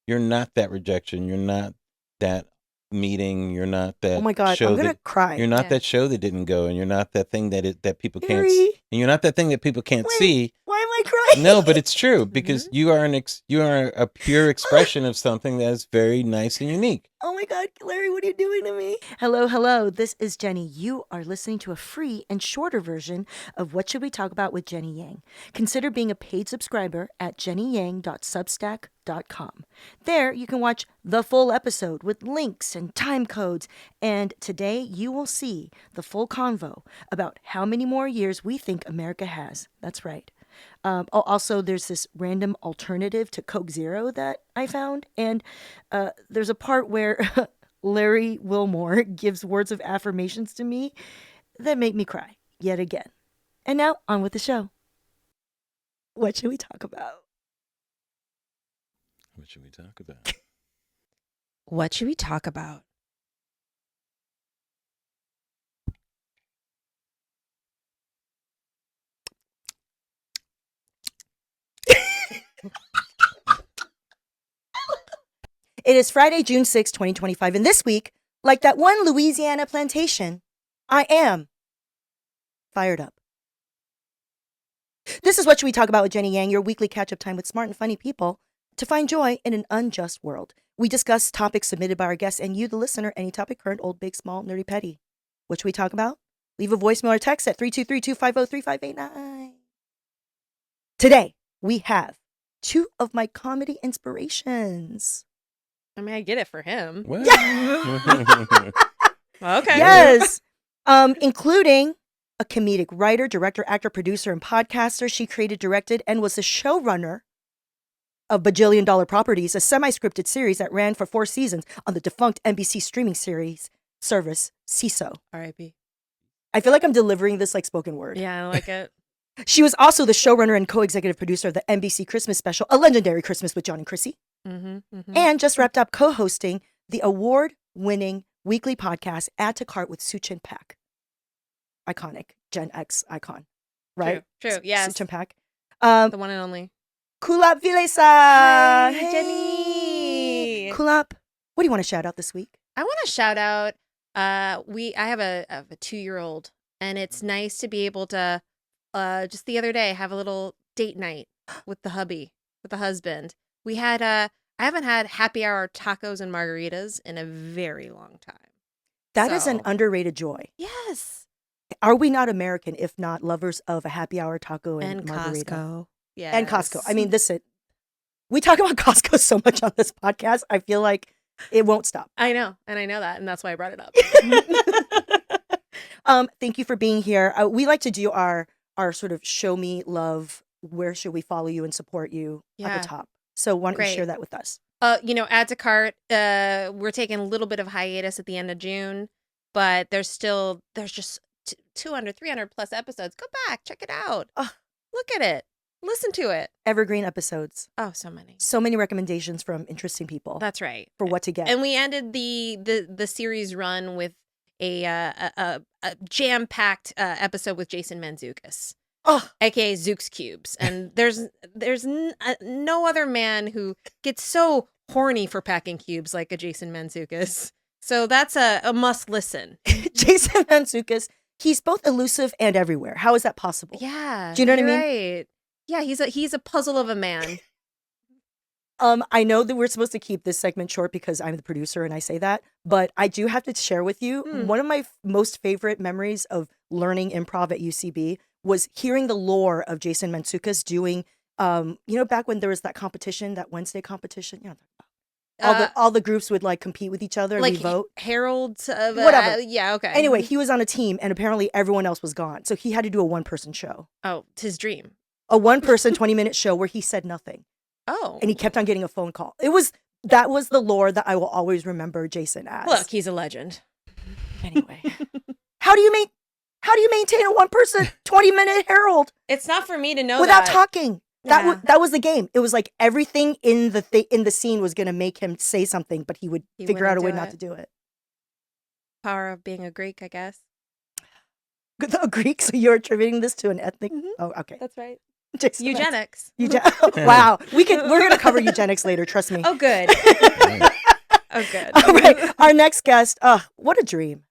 You're not that rejection. You're not that meeting. You're not that Oh my God, show I'm gonna that cry. you're not that show that didn't go, and you're not that thing that people can't Larry. and you're not that thing that people can't Wait, see. why am I crying? No, but it's true because you are you are a pure expression of something that is very nice and unique. Oh my God, Larry, what are you doing to me? Hello. This is Jenny. You are listening to a free and shorter version of What Should We Talk About with Jenny Yang. Consider being a paid subscriber at jennyyang.substack.com. There, you can watch the full episode with links and time codes. And today, you will see the full convo about how many more years we think America has. That's right. Also, there's this random alternative to Coke Zero that I found. And there's a part where Larry Wilmore gives words of affirmations to me that make me cry yet again. And now, on with the show. What should we talk about? What should we talk about? What should we talk about? It is Friday, June 6, 2025, and this week, like that one Louisiana Plantation, I am fired up. This is What Should We Talk About with Jenny Yang, your weekly catch-up time with smart and funny people to find joy in an unjust world. We discuss topics submitted by our guests and you, the listener, any topic, current, old, big, small, nerdy, petty. What should we talk about? Leave a voicemail or text at 323-250-3589. Today, we have two of my comedy inspirations. I mean, I get it for him. What? Okay. Yes. Including a comedic writer, director, actor, producer, and podcaster. She created, directed, and was the showrunner of Bajillion Dollar Properties, a semi-scripted series that ran for 4 seasons on the defunct NBC streaming series service, CISO. R.I.P. I feel like I'm delivering this like spoken word. Yeah, I like it. She was also the showrunner and co-executive producer of the NBC Christmas special, A Legendary Christmas with John and Chrissy. And just wrapped up co-hosting the award-winning weekly podcast Add to Cart with Suchin Pak. Iconic Gen X icon, right? True. Yes. Suchin Pak. The one and only. Kulap Vilaysack. Hi, Jenny. Kulap, what do you want to shout out this week? I want to shout out. I have a 2-year-old, and it's nice to be able to just the other day have a little date night with the husband. We had I haven't had happy hour tacos and margaritas in a very long time. That is an underrated joy. Yes. Are we not American if not lovers of a happy hour taco and margarita? Costco. Yeah. And Costco. I mean, we talk about Costco so much on this podcast. I feel like it won't stop. I know. And I know that. And that's why I brought it up. Thank you for being here. We like to do our sort of show me love. Where should we follow you and support you at the top? So why don't you share that with us? Add to cart. We're taking a little bit of hiatus at the end of June, but there's just 200, 300 plus episodes. Go back, check it out. Look at it. Listen to it. Evergreen episodes. Oh, so many. So many recommendations from interesting people. That's right. For what to get. And we ended the series run with a jam-packed episode with Jason Mantzoukas. AKA Zook's Cubes. And there's no other man who gets so horny for packing cubes like a Jason Mantzoukas. So that's a must listen. Jason Mantzoukas, he's both elusive and everywhere. How is that possible? Yeah. Do you know what I mean? Right. Yeah, he's a puzzle of a man. I know that we're supposed to keep this segment short because I'm the producer and I say that, but I do have to share with you one of my most favorite memories of learning improv at UCB was hearing the lore of Jason Mantzoukas doing, back when there was that competition, that Wednesday competition, all the groups would like compete with each other and like we vote. Heralds of whatever. Yeah, okay. Anyway, he was on a team and apparently everyone else was gone. So he had to do a 1-person show. Oh, it's his dream. A 1-person 20-minute show where he said nothing. Oh. And he kept on getting a phone call. That was the lore that I will always remember Jason as. Look, he's a legend. Anyway. How do you maintain a 1-person 20-minute Herald? It's not for me to know without that. talking. Yeah. That was the game. It was like everything in the scene was going to make him say something, but he would figure out a way not to do it. Power of being a Greek, I guess. A Greek? So you're attributing this to an ethnic? Mm-hmm. Oh, okay. That's right. Jason Menzies. Eugenics. Wow. We're going to cover eugenics later. Trust me. Oh, good. Oh, good. All right. Our next guest. What a dream.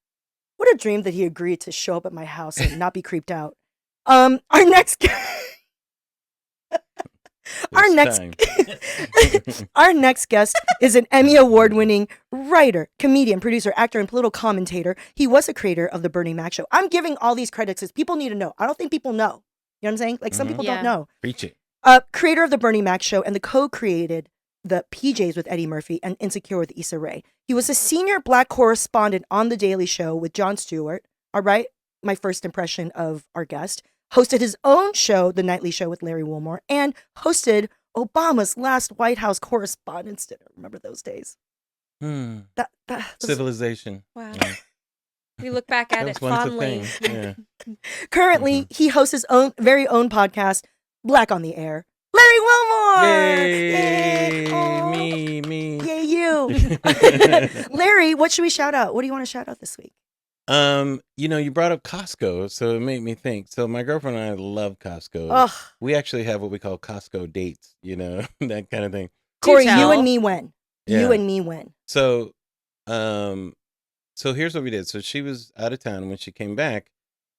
What a dream that he agreed to show up at my house and not be creeped out. Our next Our next guest is an Emmy Award-winning writer, comedian, producer, actor, and political commentator. He was a creator of the Bernie Mac Show. I'm giving all these credits because people need to know. I don't think people know. You know what I'm saying? Like some people don't know. Preach it. Creator of the Bernie Mac Show and the co-created the PJs with Eddie Murphy and Insecure with Issa Rae. He was a senior Black correspondent on The Daily Show with Jon Stewart. All right, my first impression of our guest. Hosted his own show, The Nightly Show with Larry Wilmore, and hosted Obama's last White House Correspondents' Dinner. Remember those days? That Civilization. Wow. Yeah. We look back at it fondly. Yeah. Currently, he hosts his very own podcast, Black on the Air. Larry Wilmore! Yay! Aw. Me. Yay, you! Larry, what should we shout out? What do you want to shout out this week? You brought up Costco, so it made me think. So my girlfriend and I love Costco. Ugh. We actually have what we call Costco dates, that kind of thing. Corey, tell. you and me win. Yeah. You and me win. So, so here's what we did. So she was out of town. When she came back,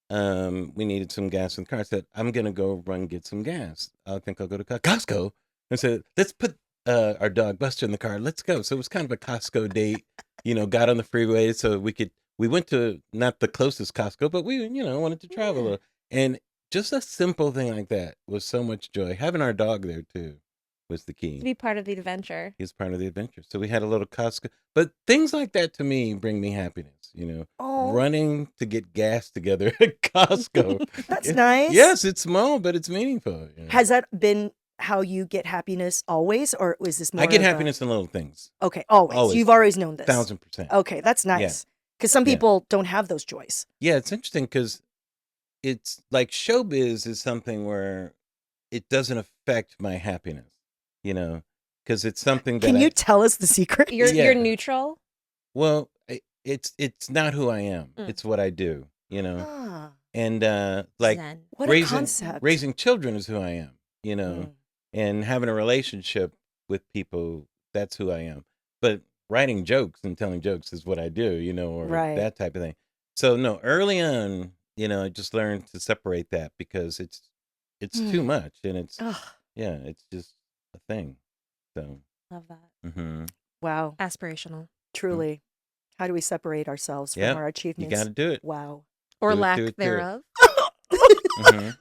we needed some gas in the car. I said, I'm going to go run get some gas. I think I'll go to Costco. I said, let's put our dog Buster in the car. Let's go. So it was kind of a Costco date, got on the freeway so we went to not the closest Costco, but we, wanted to travel a little. And just a simple thing like that was so much joy. Having our dog there too was the key. To be part of the adventure. He's part of the adventure. So we had a little Costco. But things like that to me bring me happiness, Oh. Running to get gas together at Costco. That's nice. Yes, it's small, but it's meaningful. Has that been how you get happiness always, or was this more I get of happiness in little things. Okay, always. Always. You've always known this. 1,000%. Okay, that's nice. Because some people don't have those joys. Yeah, it's interesting because it's like showbiz is something where it doesn't affect my happiness, because it's something that Can you tell us the secret? You're neutral. Well, it's not who I am. It's what I do, Ah, and Zen. what a concept. raising children is who I am, and having a relationship with people, that's who I am. But writing jokes and telling jokes is what I do, or Right. that type of thing. So no, early on, I just learned to separate that because it's too much, and it's Ugh, it's just a thing. So Love that. wow, Aspirational. truly. How do we separate ourselves from Yep, our you achievements? got to do it. Wow. Or Do it, lack do it, do it. thereof. Mhm.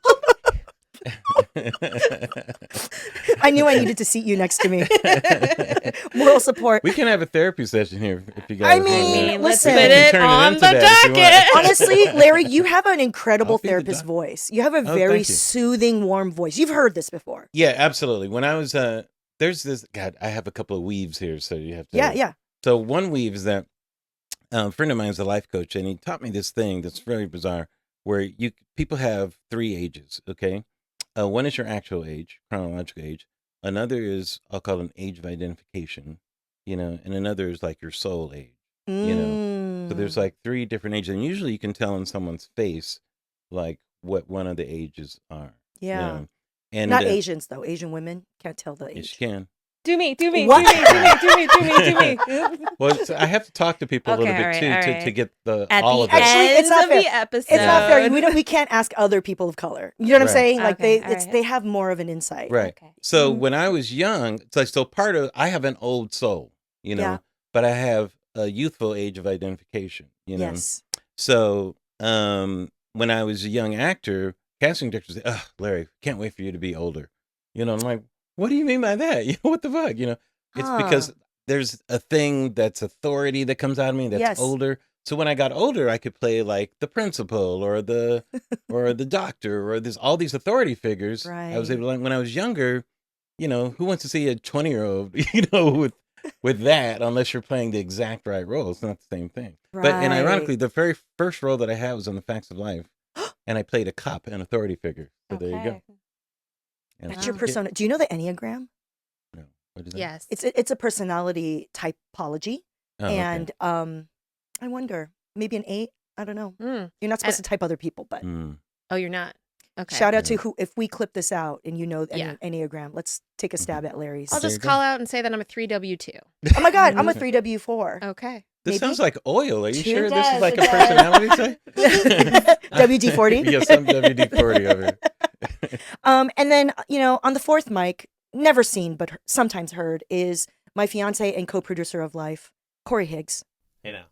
I knew I needed to seat you next to me. Moral support. We can have a therapy session here if you guys I mean, let's listen. put We can it turn on into the that if you want. docket. Honestly, Larry, you have an incredible I'll be the therapist doc- voice. You have a Oh, very thank you. soothing, warm voice. You've heard this before. Yeah, absolutely. When I was there's this God, I have a couple of weaves here, so you have to. Yeah. So one weave is that a friend of mine is a life coach, and he taught me this thing that's very bizarre, where people have 3 ages. Okay, one is your actual age, chronological age. Another is I'll call an age of identification, and another is like your soul age. So there's like 3 different ages, and usually you can tell in someone's face like what one of the ages are. Yeah. And Not Asians, though. Asian women can't tell the yes, age. you can. Do me. What? Do me. Well, I have to talk to people a little Okay, bit all right, too all to right. get At all the of it. Actually, end it's not of fair. the episode. It's not fair. We can't ask other people of color. You know what I'm Right. saying? Like Okay, they all right. they have more of an insight. Right. Okay. So when I was young, it's like I have an old soul, Yeah. but I have a youthful age of identification, Yes. So when I was a young actor, casting directors say, "Oh, Larry, can't wait for you to be older." I'm like, "What do you mean by that? What the fuck?" It's because there's a thing that's authority that comes out of me that's Yes. older. So when I got older, I could play like the principal or the doctor or all these authority figures. I was Right. able to learn when I was younger. Who wants to see a 20-year-old, with that unless you're playing the exact right role? It's not the same thing. But and ironically, the very first role that I had was on The Facts of Life, and I played a cop, an authority figure. So there you go. And That's so your you get- persona. Do you know the Enneagram? No. What is that? Yes. It's a personality typology, Oh, okay. and I wonder maybe an 8. I don't know. Mm. You're not supposed to type other people, but Mm. Oh, you're not. Okay. Shout out to who, if we clip this out and you know Yeah. Enneagram, let's take a stab at Larry's. I'll There just you go. call out and say that I'm a 3W2. Oh my God, I'm a 3W4. Okay. This Maybe? sounds like oil. Are you Two sure this is does, like it a does. personality type? WD-40? Yes, I'm WD-40 over here. And then, on the fourth mic, never seen, but sometimes heard, is my fiance and co-producer of life, Corey Higgs. Hey now.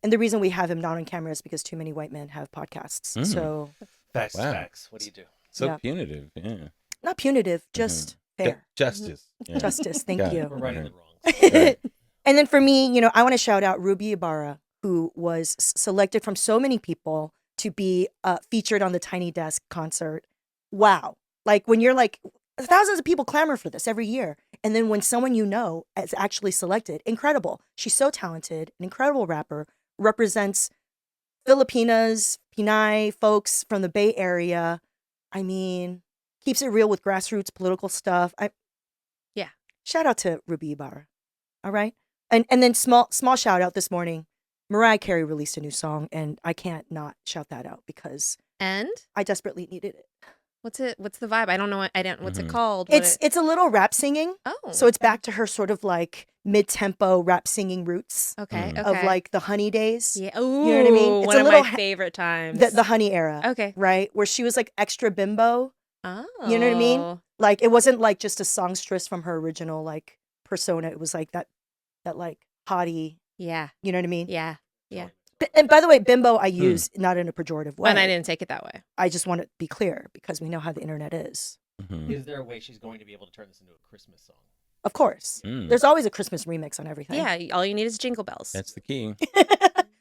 And the reason we have him not on camera is because too many white men have podcasts. Mm. So Facts, Wow. facts. What do you do? So Yeah. punitive. Yeah. not punitive, just fair. Justice. Yeah. Justice. Thank Got it. you. We're righting Right. the wrongs. Right. And then for me, I want to shout out Ruby Ibarra, who was selected from so many people to be featured on the Tiny Desk concert. Wow. Like when you're like, thousands of people clamor for this every year. And then when someone is actually selected, incredible. She's so talented, an incredible rapper, represents Filipinas, Pinay folks from the Bay Area. I mean, keeps it real with grassroots political stuff. Yeah. Shout out to Ruby Ibarra. All right. And then small shout out this morning. Mariah Carey released a new song, and I can't not shout that out because And I desperately needed it. what's the vibe? I don't know. What's it Mhm. called? It's a little rap singing. Oh. So it's back to her sort of like mid-tempo rap singing roots Okay. Mm. Okay. of like the Honey days. Yeah. Ooh, know what I mean? It's one a of little my favorite times. The Honey era. Okay. Right? Where she was like extra bimbo. Oh. You know what I mean? Like it wasn't like just a songstress from her original like persona. It was like that like haughty, Yeah. you know what I mean? Yeah. Yeah. And by the way, bimbo I use not in a pejorative way. And I didn't take it that way. I just want to be clear because we know how the internet is. Mhm. Is there a way she's going to be able to turn this into a Christmas song? Of course. Mm. There's always a Christmas remix on everything. Yeah. All you need is jingle bells. That's the key.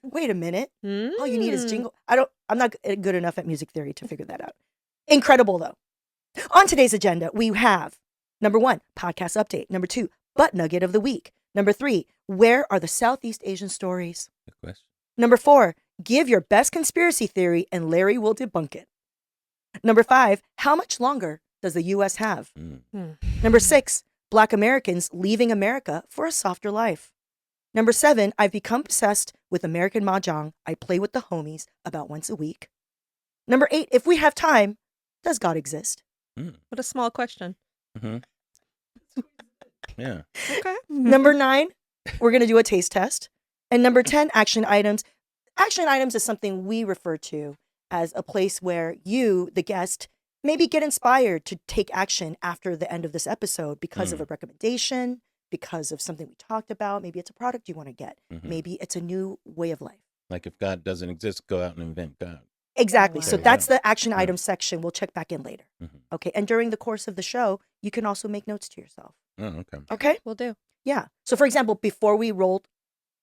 Wait a minute. All you need is Mm. jingle. I'm not good enough at music theory to figure that out. Incredible though. On today's agenda, we have number 1, podcast update. Number 2, butt nugget of the week. Number 3, where are the Southeast Asian stories? Good question. Number 4, give your best conspiracy theory and Larry will debunk it. Number 5, how much longer does the U.S. have? Mm. Number 6, Black Americans leaving America for a softer life. Number 7, I've become obsessed with American mahjong. I play with the homies about once a week. Number 8, if we have time, does God exist? What a small question. Mhm. Yeah. Okay. Number 9, we're going to do a taste test. And number 10, action items. Action items is something we refer to as a place where you, the guest, maybe get inspired to take action after the end of this episode because of a recommendation, because of something we talked about. Maybe it's a product you want to get. Mhm. Maybe it's a new way of life. Like if God doesn't exist, go out and invent God. Exactly. wow. So There you that's go. the action Yeah. item section. We'll check back in later. Mhm. Okay. And during the course of the show, you can also make notes to yourself. Oh, okay. Okay. We'll do. Yeah. So for example, before we rolled,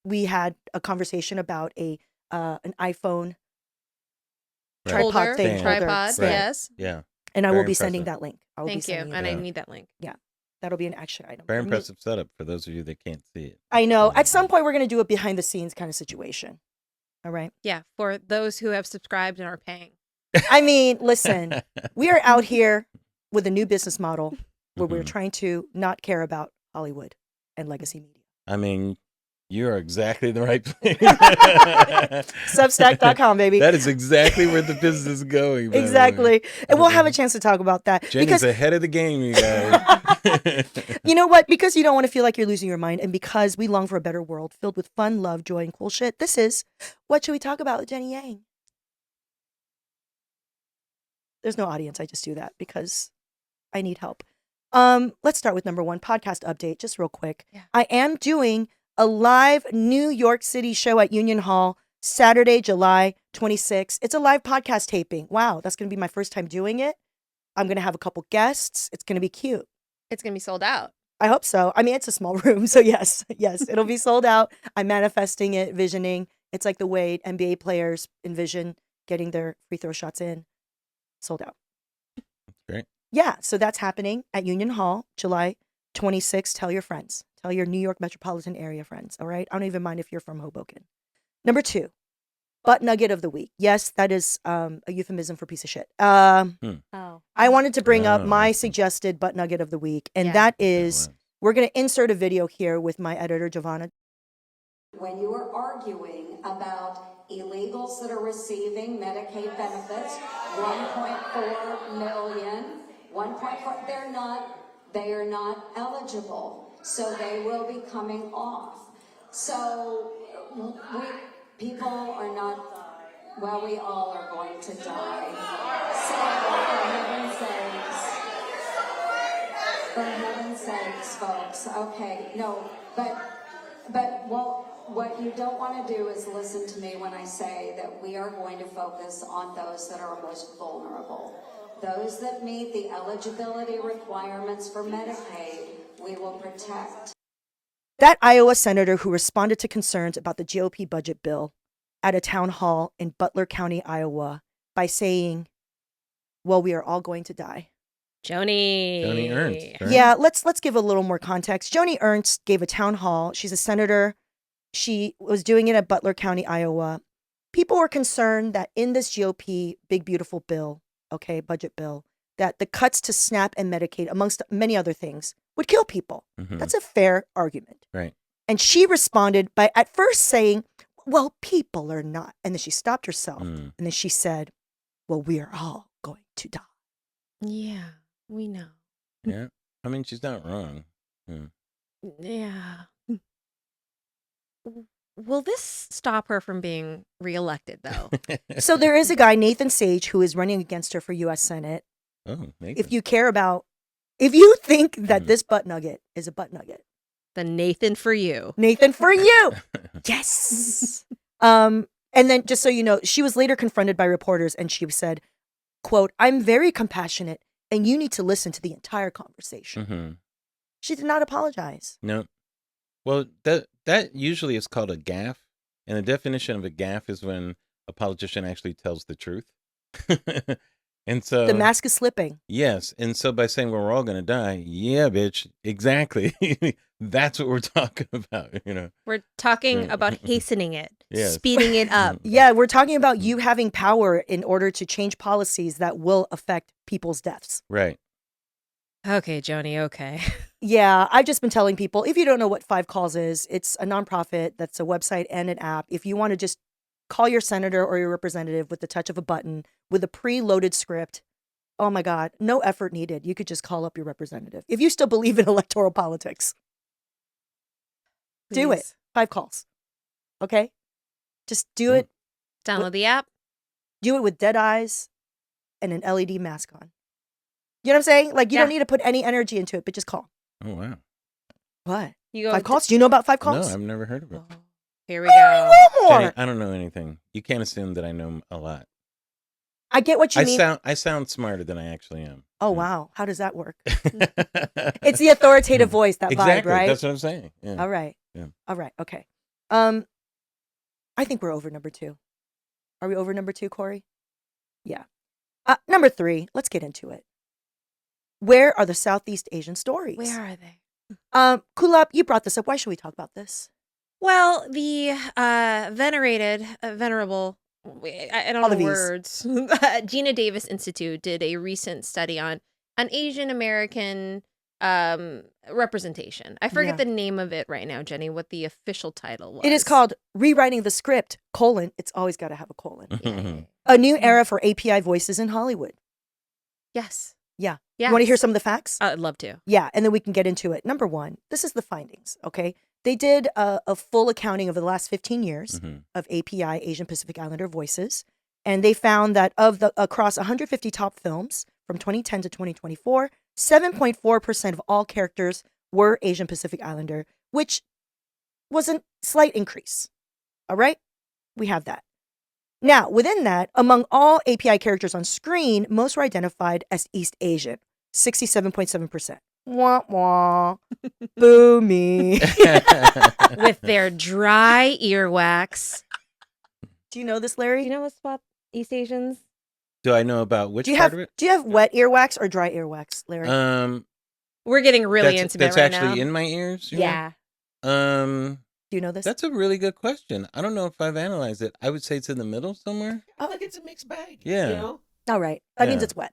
we had a conversation about an iPhone Right. tripod Holder, thing. Stand. tripod. stand. Yes. Yeah. And I will Very be sending impressive. that link. I will be Thank you. sending And that. I Yeah. need that link. That'll be an action item. Very For me- impressive setup for those of you that can't see it. I know. At some point, we're going to do a behind the scenes kind of situation. All right. Yeah. For those who have subscribed and are paying. I mean, listen, we are out here with a new business model where we're Mhm. trying to not care about Hollywood and legacy media. I mean, you are exactly the right place. Substack.com, baby. That is exactly where the business is going. by the way. Exactly. And we'll have a chance to talk about that. Jenny's because ahead of the game, you guys. you know what? Because you don't want to feel like you're losing your mind, and because we long for a better world filled with fun, love, joy, and cool shit, this is What Should We Talk About with Jenny Yang? There's no audience. I just do that because I need help. Let's start with number 1, podcast update, just real quick. Yeah. I am doing a live New York City show at Union Hall, Saturday, July 26th. It's a live podcast taping. Wow, that's going to be my first time doing it. I'm going to have a couple guests. It's going to be cute. It's going to be sold out. I hope so. I mean, it's a small room, so yes, it'll be sold out. I'm manifesting it, visioning. It's like the way NBA players envision getting their free throw shots in. Sold out. Great. Yeah, so that's happening at Union Hall, July 26th. Tell your friends. Tell your New York metropolitan area friends, all right? I don't even mind if you're from Hoboken. Number 2, butt nugget of the week. Yes, that is a euphemism for piece of shit. Oh. I wanted to bring up Oh, my okay. suggested butt nugget of the week, and Yeah. that That is, was. we're going to insert a video here with my editor, Giovanna. When you are arguing about illegals that are receiving Medicaid benefits, 1.4 million, 1.4, they are not eligible, so they will be coming off. So people are not, well, we all are going to die. So for heaven's sakes, folks, okay, no, but what you don't want to do is listen to me when I say that we are going to focus on those that are most vulnerable. Those that meet the eligibility requirements for Medicaid, we will protect. That Iowa senator who responded to concerns about the GOP budget bill at a town hall in Butler County, Iowa, by saying, well, we are all going to die. Joni Ernst. Right? Yeah, let's give a little more context. Joni Ernst gave a town hall. She's a senator. She was doing it at Butler County, Iowa. People were concerned that in this GOP big, beautiful bill, budget bill, that the cuts to SNAP and Medicaid, amongst many other things, would kill people. Mm-hmm. That's a fair argument. Right. And she responded by at first saying, well, people are not. And then she stopped herself. And then she said, well, we are all going to die. Yeah, we know. Yeah. I mean, she's not wrong. Yeah. Will this stop her from being reelected, though? So there is a guy, Nathan Sage, who is running against her for U.S. Senate. Oh, Nathan. If you think that this butt nugget is a butt nugget. Then Nathan for you. Nathan for you. Yes. And then just so you know, she was later confronted by reporters and she said, quote, I'm very compassionate and you need to listen to the entire conversation. Mm-hmm. She did not apologize. No. Well, that usually is called a gaffe. And the definition of a gaffe is when a politician actually tells the truth. And so the mask is slipping. Yes. And so by saying we're all going to die, yeah, bitch, exactly. That's what we're talking about, you know. We're talking about hastening it, Yes. speeding it up. Yeah, we're talking about you having power in order to change policies that will affect people's deaths. Right. Okay, Joni, okay. Yeah, I've just been telling people, if you don't know what 5 Calls is, it's a nonprofit that's a website and an app. If you want to just call your senator or your representative with the touch of a button with a preloaded script, oh my God, no effort needed. You could just call up your representative. If you still believe in electoral politics, do it. 5 Calls. Okay? Just do it. Download the app. Do it with dead eyes and an LED mask on. You know what I'm saying? Like, you don't need to put any energy into it, but just call. Oh, wow. What? You go 5 Calls? Do you know about 5 Calls? No, I've never heard of it. Here we go. Wilmore. Jenny, I don't know anything. You can't assume that I know a lot. I get what you mean. I sound smarter than I actually am. Oh, wow. How does that work? It's the authoritative voice, that exactly. vibe, right? That's what I'm saying. Yeah. All right. Yeah. All right. Okay. I think we're over number 2. Are we over number 2, Corey? Yeah. Number 3. Let's get into it. Where are the Southeast Asian stories? Where are they? Kulap, you brought this up. Why should we talk about this? Well, the venerable, I don't All know the Vs. words, Geena Davis Institute did a recent study on Asian American representation. I forget the name of it right now, Jenny, what the official title was. It is called Rewriting the Script, : it's always got to have a colon. Yeah. A new era for API voices in Hollywood. Yes. Yeah. Yes. You want to hear some of the facts? I'd love to. Yeah, and then we can get into it. Number 1, this is the findings, okay? They did a full accounting over the last 15 years of API, Asian Pacific Islander voices, and they found that across 150 top films from 2010 to 2024, 7.4% of all characters were Asian Pacific Islander, which was a slight increase. All right? We have that. Now, within that, among all API characters on screen, most were identified as East Asian, 67.7%. Wah, wah. Boo me. With their dry earwax. Do you know this, Larry? Do you know what's about East Asians? Do I know about which part of it? Do you have wet earwax or dry earwax, Larry? We're getting really intimate right now. That's actually in my ears? Yeah. Do you know this? That's a really good question. I don't know if I've analyzed it. I would say it's in the middle somewhere. I think it's a mixed bag. Yeah. You know? All right. That means it's wet.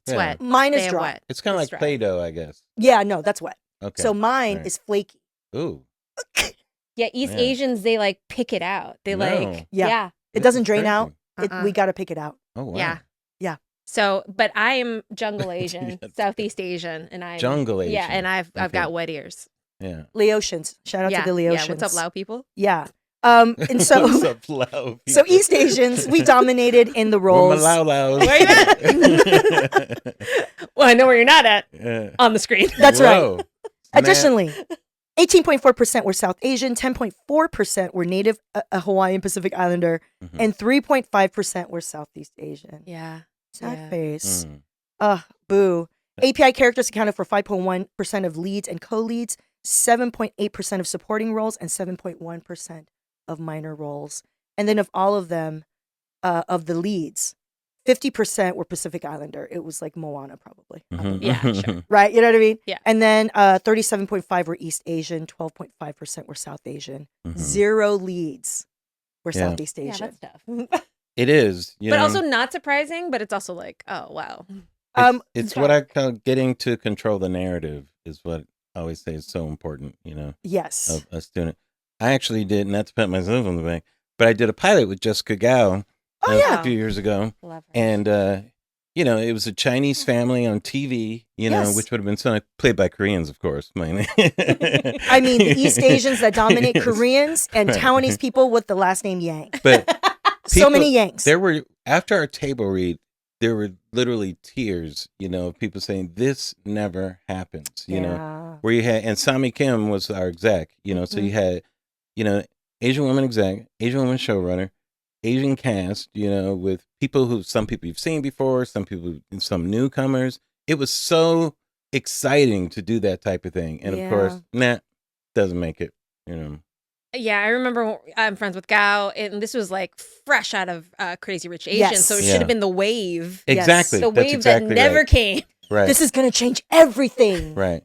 It's wet. Mine is They are dry. wet. It's kind of like dry. Play-Doh, I guess. Yeah, no, that's wet. Okay. So mine Right. is flaky. Ooh. Yeah, East Yeah. Asians, they like pick it out. They No. like, Yeah. yeah. It doesn't It's drain crazy. out. Uh-uh. We got to pick it out. Oh wow. Yeah. Yeah. So, but I am Jungle Asian, Yes. Southeast Asian, and I'm Jungle Yeah, Asian. and I've Okay. got wet ears. Yeah. Laotians. Shout out yeah, to the Laotians. yeah. What's up, Lao people? Yeah. And What's so up, Lao? so East Asians, we dominated in the We're roles. Malaulaus. Where you Well, I know where you're not at Yeah. on the screen. That's right. Whoa. Snap. Additionally, 18.4% were South Asian, 10.4% were Native Hawaiian Pacific Islander, Mhm. and 3.5% were Southeast Asian. Yeah. Sad Yeah. face. Mm. Boo. API characters accounted for 5.1% of leads and co-leads, 7.8% of supporting roles, and 7.1% of minor roles. And then of all of them, of the leads, 50% were Pacific Islander. It was like Moana, probably. Mhm. Yeah, sure. Right? You know what I mean? Yeah. And then 37.5 were East Asian, 12.5% were South Asian. Mhm. 0 leads were Yeah. Southeast Yeah, Asian. that's tough. It is, you but know. also not surprising, but it's also like, oh, wow. It's what I call getting to control the narrative is what I always say is so important, you know, Yes. of a student. I actually did, not to pat myself on the back, but I did a pilot with Jessica Gao Oh, yeah. a few years ago. Love her. And, you know, it was a Chinese family on TV, you know, Yes. which would have been so played by Koreans, of course, mainly. I mean, the East Asians that dominate Yes. Koreans and Right. Taiwanese people with the last name Yang. But So people- many Yangs. there were, after our table read, there were literally tears, you know, of people saying, this never happens, you know. Yeah. Where you had, and Sami Kim was our exec, you know, so you had, you know, Asian woman exec, Asian woman showrunner, Asian cast, you know, with people some people you've seen before, some newcomers. It was so exciting to do that type of thing. And of course, doesn't make it, you know. Yeah, I remember I'm friends with Gao, and this was like fresh out of Crazy Rich Asians, Yes. so it Yeah. should have been the wave. Yes. Exactly. The That's wave exactly that never right. came. Right. This is going to change everything. right.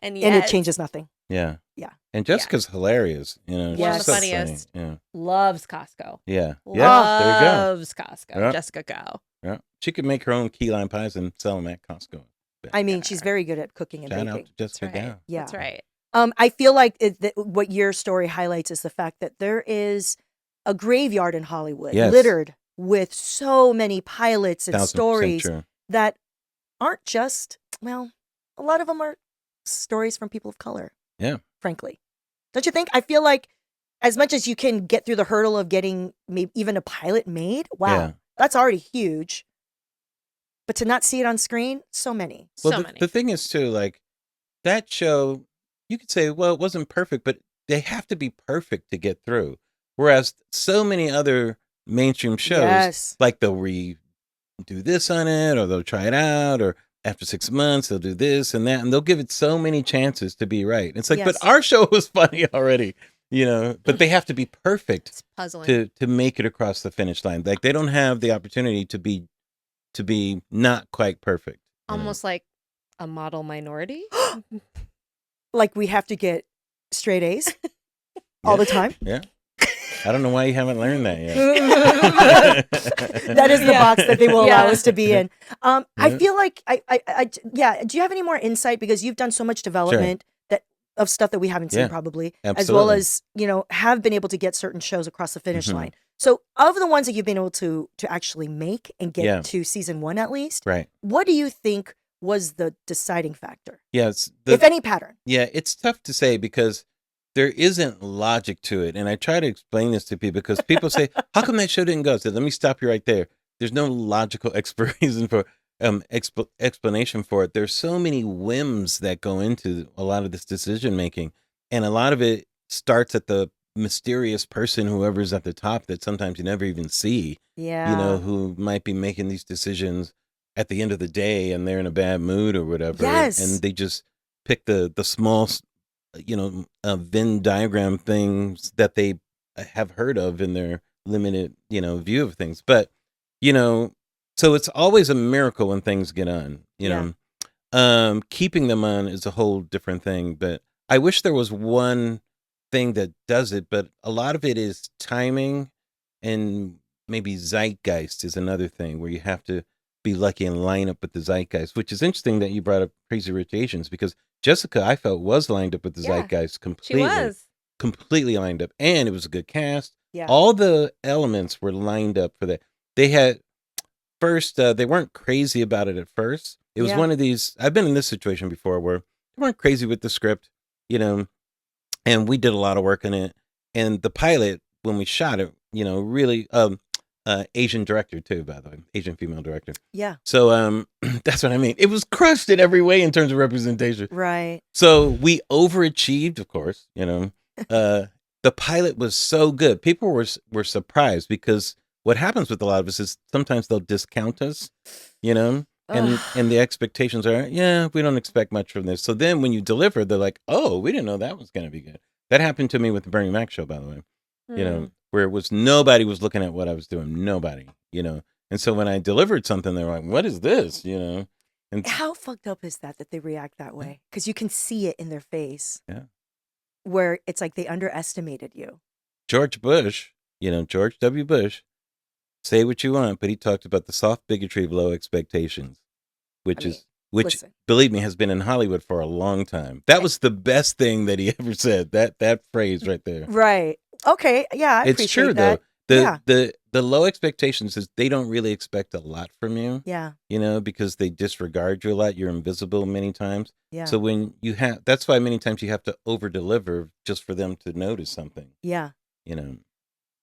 And And yet, it changes nothing. Yeah. Yeah. And Jessica's hilarious, you know. Yes. she's One so of the funny. funniest. Yeah. loves Costco. Yeah. Yeah. There you go. Loves Costco. Yeah. Jessica Gao. Yeah. She could make her own key lime pies and sell them at Costco. I mean, she's very good at cooking and Shout baking. out to Jessica That's right. Gao. Yeah. That's right. I feel like what your story highlights is the fact that there is a graveyard in Hollywood Yes. littered with so many pilots and 1000% stories true. that aren't just, well, a lot of them are stories from people of color. Yeah. Frankly. Don't you think? I feel like as much as you can get through the hurdle of getting maybe even a pilot made, wow, Yeah. that's already huge. But to not see it on screen, so many. Well, So the, many. the thing is, too, like, that show, you could say, well, it wasn't perfect, but they have to be perfect to get through. Whereas so many other mainstream shows, Yes. like they'll redo this on it, or they'll try it out, or after 6 months, they'll do this and that, and they'll give it so many chances to be right. It's like, Yes. but our show was funny already, you know, but they have to be perfect It's puzzling. to make it across the finish line. Like, they don't have the opportunity to be not quite perfect. you know? Almost like a model minority. Like we have to get straight A's all the time. Yeah. I don't know why you haven't learned that yet. That is the box that they will allow Yeah. us to be in. I Yeah. feel like yeah. Do you have any more insight, because you've done so much development of stuff that we haven't seen Yeah. probably, as well Absolutely. as have been able to get certain shows across the finish Mhm. line. So, of the ones that you've been able to actually make and get Yeah. to season 1 at least, Right. what do you think was the deciding factor, Yes. if any pattern? Yeah, it's tough to say because there isn't logic to it. And I try to explain this to people because people say, how come that show didn't go? I said, let me stop you right there. There's no logical explanation for it. There's so many whims that go into a lot of this decision making. And a lot of it starts at the mysterious person, whoever's at the top, that sometimes you never even see, Yeah, you know, who might be making these decisions at the end of the day and they're in a bad mood or whatever. Yes. And they just pick the small, Venn diagram things that they have heard of in their limited, view of things. But, so it's always a miracle when things get on, know. Keeping them on is a whole different thing. But I wish there was one thing that does it, but a lot of it is timing, and maybe zeitgeist is another thing where you have to be lucky and line up with the zeitgeist, which is interesting that you brought up Crazy Rich Asians, because Jessica, I felt, was lined up with the Yeah, zeitgeist She completely. was. Completely lined up, and it was a good cast, Yeah. All the elements were lined up for that. They had first, they weren't crazy about it at first. It was Yeah. one of these, I've been in this situation before where they weren't crazy with the script, and we did a lot of work on it. And the pilot, when we shot it, really, Asian director too, by the way, Asian female director. Yeah. So that's what I mean. It was crushed in every way in terms of representation. Right. So we overachieved, of course. The pilot was so good. People were surprised because what happens with a lot of us is sometimes they'll discount us, and the expectations are, we don't expect much from this. So then when you deliver, they're like, oh, we didn't know that was going to be good. That happened to me with the Bernie Mac show, by the way. Where it was nobody was looking at what I was doing, nobody. And so when I delivered something, they were like, what is this? And How fucked up is that they react that way? Because you can see it in their face. Yeah. Where it's like they underestimated you. George Bush, George W. Bush, say what you want, but he talked about the soft bigotry of low expectations, which listen. believe me, has been in Hollywood for a long time. That was the best thing that he ever said. That phrase right there. Right. Okay. Yeah, I It's appreciate true that. though. The low expectations is they don't really expect a lot from you. Yeah. Because they disregard you a lot. You're invisible many times. Yeah. So when that's why many times you have to over deliver just for them to notice something. Yeah.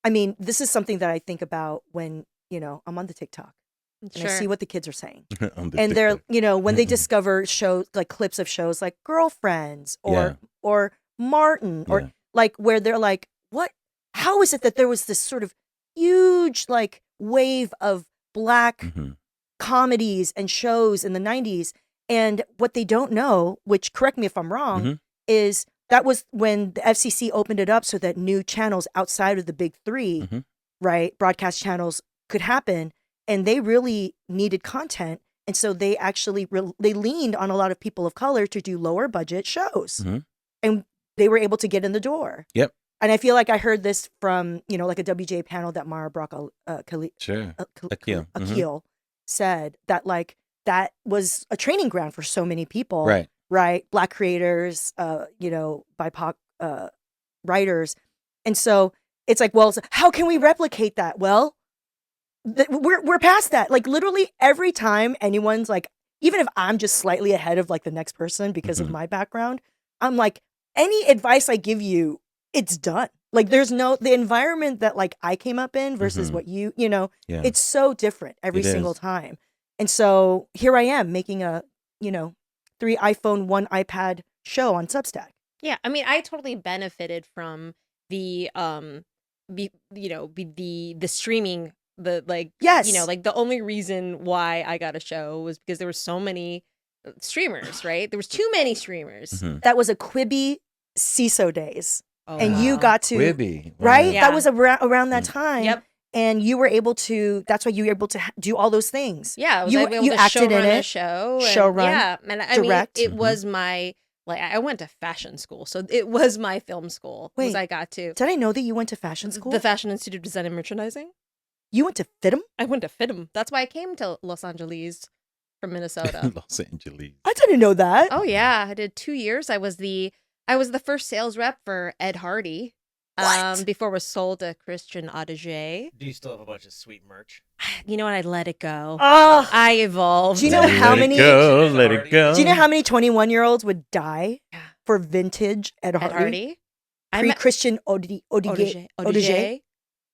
I mean, this is something that I think about when, I'm on the TikTok and I see what the kids are saying. And they're, when they discover shows, like clips of shows like Girlfriends or Martin or like where they're like, what? How is it that there was this sort of huge like wave of Black comedies and shows in the 90s? And what they don't know, which correct me if I'm wrong, is that was when the FCC opened it up so that new channels outside of the big three, right, broadcast channels could happen. And they really needed content. And so they actually, they leaned on a lot of people of color to do lower budget shows. And they were able to get in the door. Yep. And I feel like I heard this from, like a WJ panel that Mara Brock Akil said that like that was a training ground for so many people. Right. Black creators, BIPOC writers. And so it's like, well, how can we replicate that? Well, we're past that. Like literally every time anyone's like, even if I'm just slightly ahead of like the next person because of my background, I'm like, any advice I give you, it's done. Like there's the environment that like I came up in versus what it's so different every single time. And so here I am making a, 3 iPhone, 1 iPad show on Substack. Yeah, I mean, I totally benefited from the the streaming, like the only reason why I got a show was because there were so many streamers, right? There was too many streamers. That was a Quibi CISO days. Oh, and you got to Quibi, right? Yeah. That was around that time. Yep. And you were able to. That's why you were able to do all those things. Yeah, I was you able you to acted in it, show run. Yeah, and I direct. mean, it was my I went to fashion school, so it was my film school. Wait, I got to. Did I know that you went to fashion school? The Fashion Institute of Design and Merchandising. You went to FITM? I went to FITM. That's why I came to Los Angeles from Minnesota. Los Angeles. I didn't know that. Oh yeah, I did 2 years. I was the first sales rep for Ed Hardy. What? Before it was sold to Christian Audigier. Do you still have a bunch of sweet merch? You know what? I let it go. Oh, I evolved. do you know how many? Let it go. Do you know how many 21-year-olds would die for vintage Ed Hardy? Pre-Christian Audigier.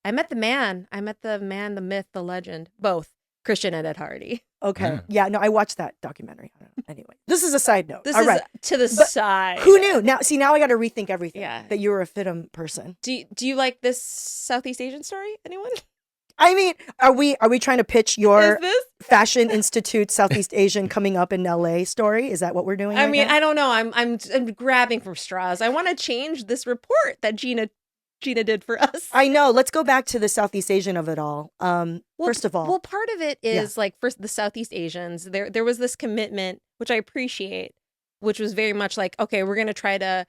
I met the man. I met the man, the myth, the legend. Both Christian and Ed Hardy. Okay. Yeah. No, I watched that documentary. Anyway, this is a side note. This All is right. to the side. Who knew? Now I got to rethink everything. Yeah. That you were a FITM person. Do you like this Southeast Asian story? Anyone? I mean, are we trying to pitch your Is this? Fashion Institute Southeast Asian coming up in LA story? Is that what we're doing? I right mean, now? I don't know. I'm grabbing for straws. I want to change this report that Geena did for us. I know. Let's go back to the Southeast Asian of it all. First of all, well, part of it is like first the Southeast Asians. There was this commitment, which I appreciate, which was very much like, okay, we're gonna try to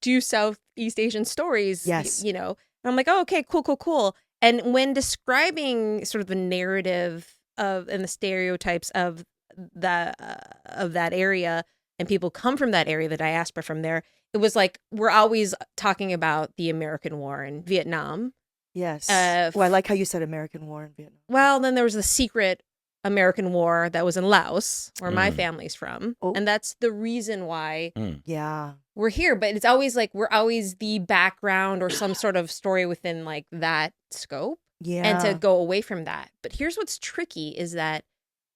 do Southeast Asian stories. Yes, And I'm like, oh, okay, cool. And when describing sort of the narrative of and the stereotypes of that area, and people come from that area, the diaspora from there, it was like we're always talking about the American War in Vietnam. Yes. Well, I like how you said American War in Vietnam. Well, then there was the secret American War that was in Laos, where my family's from. Oh. And that's the reason why Yeah. we're here. But it's always like we're always the background or some sort of story within like that scope. Yeah. And to go away from that. But here's what's tricky is that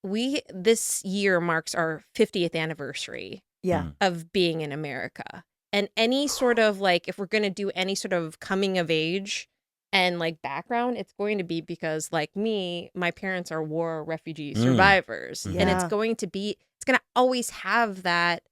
this year marks our 50th anniversary Yeah. of being in America. And any sort of like, if we're going to do any sort of coming of age and like background, it's going to be because like me, my parents are war refugee survivors. And it's Yeah. going to always have that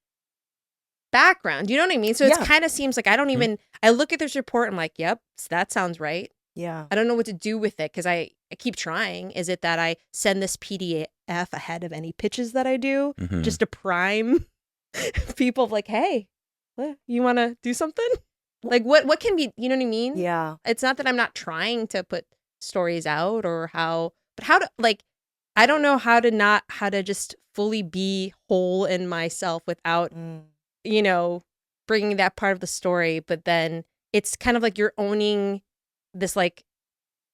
background. You know what I mean? So it kind of seems like I don't even, I look at this report, I'm like, yep, that sounds right. Yeah. I don't know what to do with it because I keep trying. Is it that I send this PDF ahead of any pitches that I do just to prime people of like, hey, you want to do something? Like what can be, you know what I mean? Yeah. It's not that I'm not trying to put stories out or how to like, I don't know how to just fully be whole in myself without, you know, bringing that part of the story. But then it's kind of like you're owning this like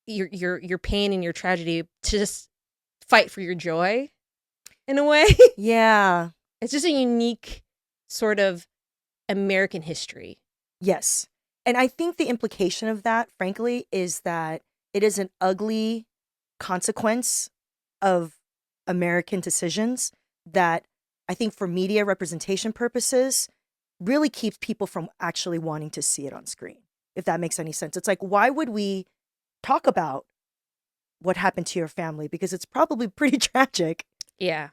your pain and your tragedy to just fight for your joy in a way. Yeah. It's just a unique sort of American history. Yes. And I think the implication of that, frankly, is that it is an ugly consequence of American decisions that I think for media representation purposes really keeps people from actually wanting to see it on screen, if that makes any sense. It's like, why would we talk about what happened to your family? Because it's probably pretty tragic. Yeah.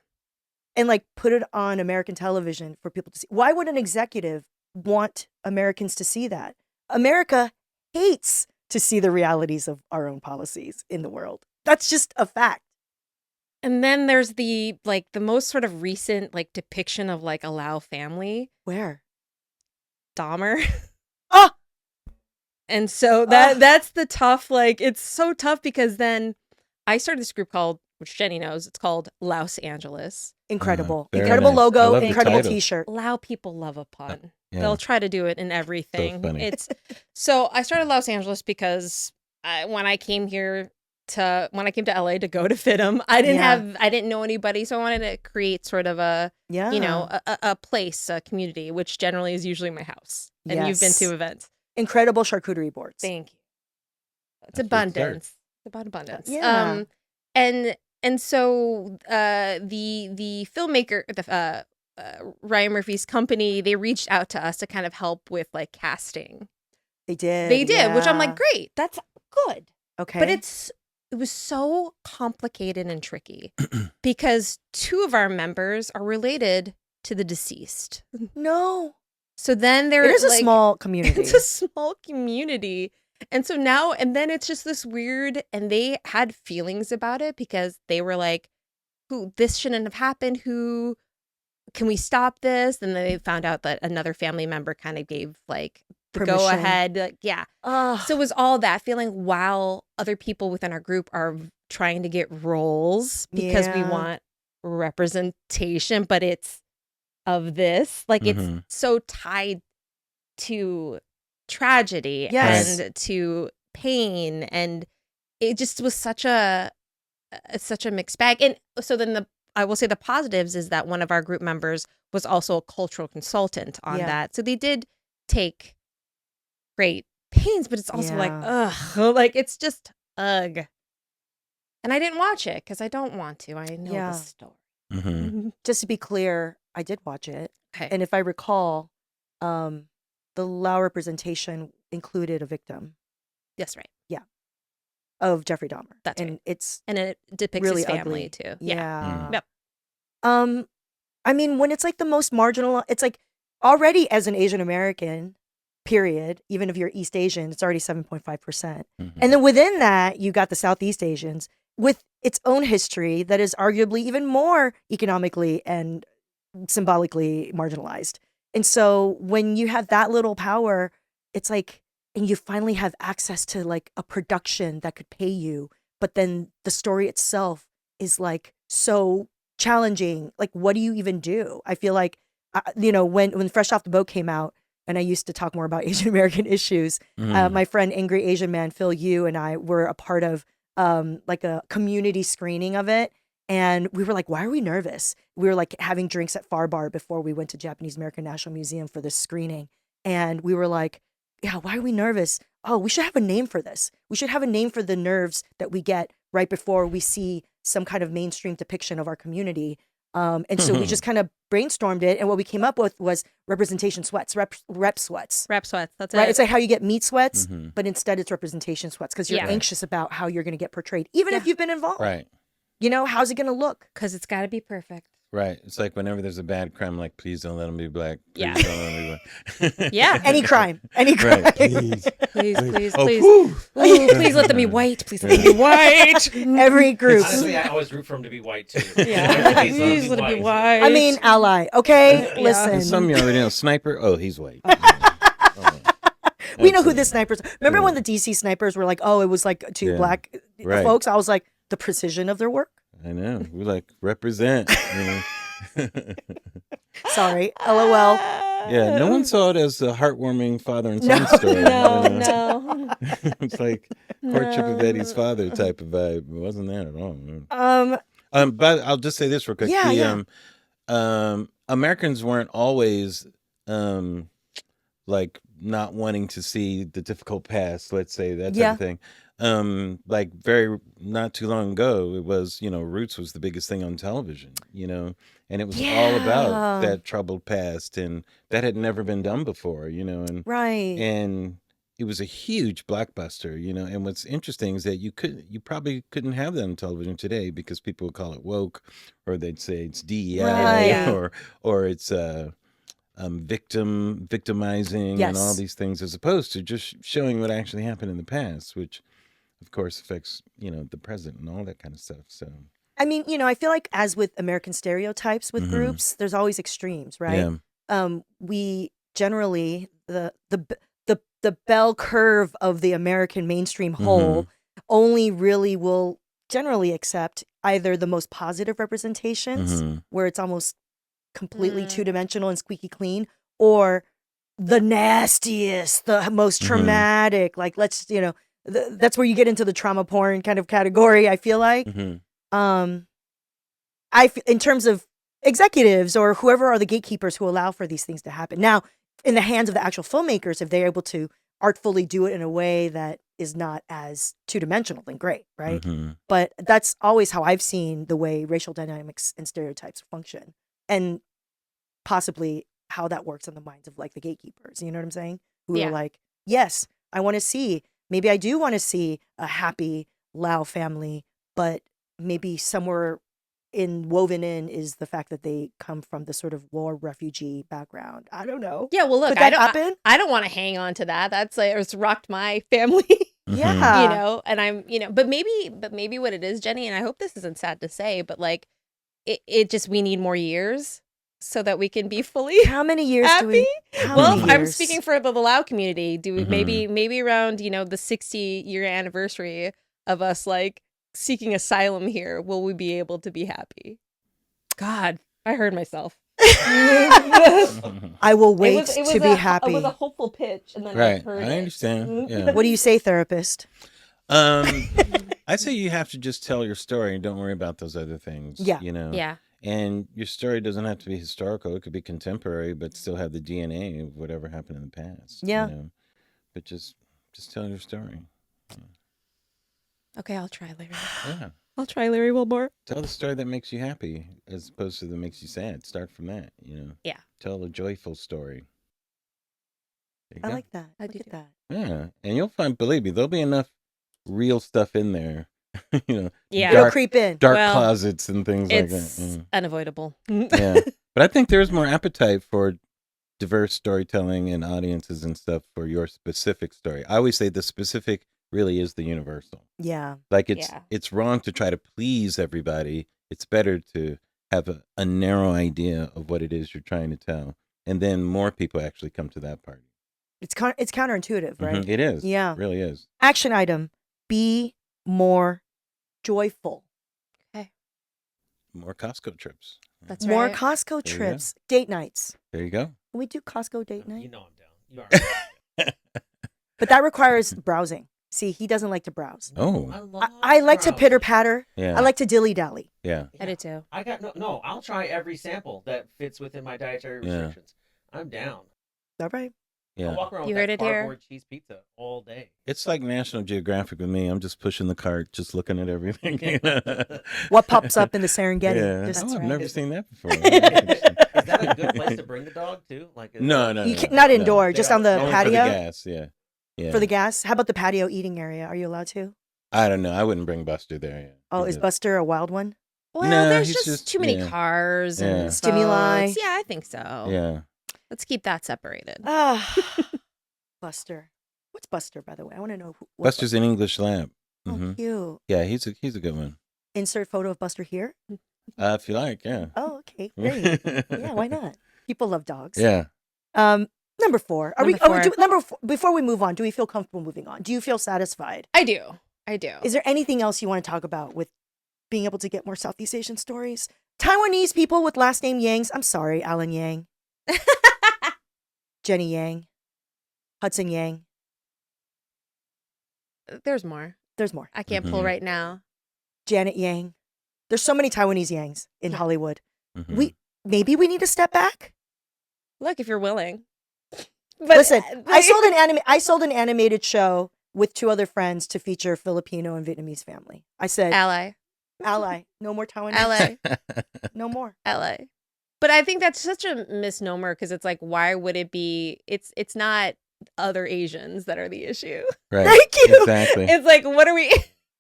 And like put it on American television for people to see. Why would an executive want Americans to see that? America hates to see the realities of our own policies in the world. That's just a fact. And then there's the most sort of recent like depiction of like a Lao family. Where? Dahmer. Oh! And so that's the tough, like, it's so tough because then I started this group called, which Jenny knows, it's called Los Angeles. Incredible. Very Incredible nice. I logo, love the incredible title. t-shirt. Lao people love a pun. Yeah. They'll try to do it in everything. So funny. So I started Los Angeles because when I came to LA to go to FITM, I didn't know anybody, so I wanted to create sort of a a place, a community, which generally is usually my house. And you've been Yes. to events. Incredible charcuterie boards. Thank you. It's That's what it's abundance. It's about abundance. Yeah. And so the filmmaker, Ryan Murphy's company, they reached out to us to kind of help with like casting. They did. They did, which I'm yeah. like, great, that's good. Okay. But it was so complicated and tricky because two of our members are related to the deceased. No. So then there It is a like, small community. It's a small community. And so now, and then it's just this weird, and they had feelings about it because they were like, this shouldn't have happened. Can we stop this? And then they found out that another family member kind of gave like the Permission. go ahead. Like, yeah. Ugh. So it was all that feeling while other people within our group are trying to get roles because we Yeah. want representation, but it's of this. Like it's so tied to tragedy Yes. and to pain, and it just was such a mixed bag. And so then I will say the positives is that one of our group members was also a cultural consultant on Yeah. that, so they did take great pains, but it's also like Yeah. ugh, like it's just ugh. And I didn't watch it because I don't want to. I know Yeah. the story. Just to be clear, I did watch it. Okay. And if I recall, the Lao representation included a victim Yes, right. of Jeffrey Dahmer. That's and right. it's And it depicts really his family ugly. too. Yeah. Yep. I mean, when it's like the most marginal, it's like already as an Asian American, period, even if you're East Asian, it's already 7.5%. And then within that, you got the Southeast Asians with its own history that is arguably even more economically and symbolically marginalized. And so when you have that little power, it's like, and you finally have access to like a production that could pay you, but then the story itself is like so challenging. Like, what do you even do? I feel like when Fresh Off the Boat came out, and I used to talk more about Asian American issues. My friend Angry Asian Man Phil Yu and I were a part of like a community screening of it, and we were like, "Why are we nervous?" We were like having drinks at Far Bar before we went to Japanese American National Museum for this screening, and we were like, "Yeah, why are we nervous? Oh, we should have a name for this. We should have a name for the nerves that we get right before we see some kind of mainstream depiction of our community." And so we just kind of brainstormed it, and what we came up with was representation sweats, rep sweats. Rep sweats. That's Right? it. It's like how you get meat sweats, but instead it's representation sweats because you're Yeah. anxious about how you're going to get portrayed, even if you've been involved. Right. How's it going to look? Because it's got to be perfect. Right. It's like whenever there's a bad crime, like, please don't let him be black. Please Yeah. don't let him be black. Yeah. Any crime. Any crime. Right. Please. Please, Oh, please. whew. Ooh, please let them be white. Please let them be white. Every group. Honestly, I always root for him to be white too. Yeah. Please Please let them be white. I mean, ally. Okay? Yeah. Listen. Some you already know. Sniper. Oh, he's white. We know who the snipers are. Remember when the DC snipers were like, oh, it was like two Yeah. black Right. folks? I was like, the precision of their work? I know. We like represent. Sorry. LOL. Yeah. No one saw it as a heartwarming father and son story. No, you know? no. It's like courtship of Eddie's father type of vibe. It wasn't that at all. But I'll just say this real quick. Yeah, Americans weren't always like not wanting to see the difficult past, let's say, that type of thing. Like very not too long ago, it was, Roots was the biggest thing on television, and it was all about that troubled past, and that had never been done before, and Right. and it was a huge blockbuster, and what's interesting is that you probably couldn't have that on television today because people would call it woke, or they'd say it's DEI, Right. or it's victimizing and all Yes. these things, as opposed to just showing what actually happened in the past, which of course affects, the present and all that kind of stuff. So I mean, I feel like as with American stereotypes with groups, there's always extremes, right? We generally the bell curve of the American mainstream whole only really will generally accept either the most positive representations where it's almost completely two-dimensional and squeaky clean, or the nastiest, the most traumatic, like that's where you get into the trauma porn kind of category, I feel like. In terms of executives or whoever are the gatekeepers who allow for these things to happen. Now, in the hands of the actual filmmakers, if they're able to artfully do it in a way that is not as two-dimensional, then great, right? But that's always how I've seen the way racial dynamics and stereotypes function, and possibly how that works in the minds of like the gatekeepers. You know what I'm saying? Who are like, yes, I want to see. Maybe I do want to see a happy Lao family, but maybe somewhere woven in is the fact that they come from the sort of war refugee background. I don't know. Yeah, well, look, Could that happen? I don't want to hang on to that. That's like, it's rocked my family. Yeah. And I'm, but maybe what it is, Jenny, and I hope this isn't sad to say, but like, it just, we need more years so that we can be fully How many years happy. do we? How Well, many I'm years? speaking for the Lao community. Do we maybe around, the 60-year anniversary of us like seeking asylum here, will we be able to be happy? God, I heard myself. I will wait It was to be It happy. was a hopeful pitch, and then I right, heard I it. understand. Yeah. What do you say, therapist? I say you have to just tell your story and don't worry about those other things. Yeah. Yeah. And your story doesn't have to be historical. It could be contemporary, but still have the DNA of whatever happened in the past. Yeah. But just tell your story. Okay, I'll try, Larry. Yeah. I'll try, Larry Wilmore. Tell the story that makes you happy as opposed to that makes you sad. Start from that, Yeah. Tell a joyful story. There you I go. like that. I Look do at too. that. Yeah. And you'll find, believe me, there'll be enough real stuff in there. Yeah. It'll Dark, creep in. dark Well, closets and things like It's that. unavoidable. Yeah. But I think there's more appetite for diverse storytelling and audiences and stuff for your specific story. I always say the specific really is the universal. Yeah. Like Yeah. it's wrong to try to please everybody. It's better to have a narrow idea of what it is you're trying to tell, and then more people actually come to that party. It's counterintuitive, right? It is. Yeah. It really is. Action item: be more joyful. more Costco trips. That's More right. Costco There you go. trips, date nights. There you go. Can we do Costco date You night? know I'm down. You are. But that requires browsing. See, he doesn't like to browse. Oh. I like to browsing. pitter patter. Yeah. I like to dilly dally. Yeah. I do too. I got no. I'll try every sample that fits within my dietary Yeah. restrictions. I'm down. All right. I'll Yeah. walk around You with heard that it here. cardboard cheese pizza all day. It's like National Geographic with me. I'm just pushing the cart, just looking at everything. What pops up in the Serengeti? Yeah. Just- Oh, I've right. never seen that before. Is that a good place to bring the dog to? Like, is No, that- no, You no, can't, not no. indoor, just on the Only patio. for the gas, yeah. Yeah. For the gas? How about the patio eating area? Are you allowed to? I don't know. I wouldn't bring Buster there. Yeah. Oh, He is does. Buster a wild one? Well, No, there's he's just, just- too many yeah. cars Yeah. and Stimuli. boats. Yeah, I think so. Yeah. Let's keep that separated. Ah, Buster. What's Buster, by the way? I want to know. What Buster's an English lab. Oh, hmm cute. Yeah, he's a good one. Insert photo of Buster here. If you like, yeah. Oh, okay, great. Yeah, why not? People love dogs. Yeah. Number 4. Are we? Number 4, before we move on, do we feel comfortable moving on? Do you feel satisfied? I do. I do. Is there anything else you want to talk about with being able to get more Southeast Asian stories? Taiwanese people with last name Yangs. I'm sorry, Alan Yang, Jenny Yang, Hudson Yang. There's more. There's more. I can't pull Mhm. right now. Janet Yang. There's so many Taiwanese Yangs in Yeah. Hollywood. Mhm. Maybe we need to step back. Look, if you're willing. But Listen, I sold an animated show with 2 other friends to feature Filipino and Vietnamese family. I said, ally, ally, no more Taiwanese, ally, no more. ally. But I think that's such a misnomer because it's like, why would it be? It's not other Asians that are the issue. Right. Thank you. Exactly. It's like, what are we?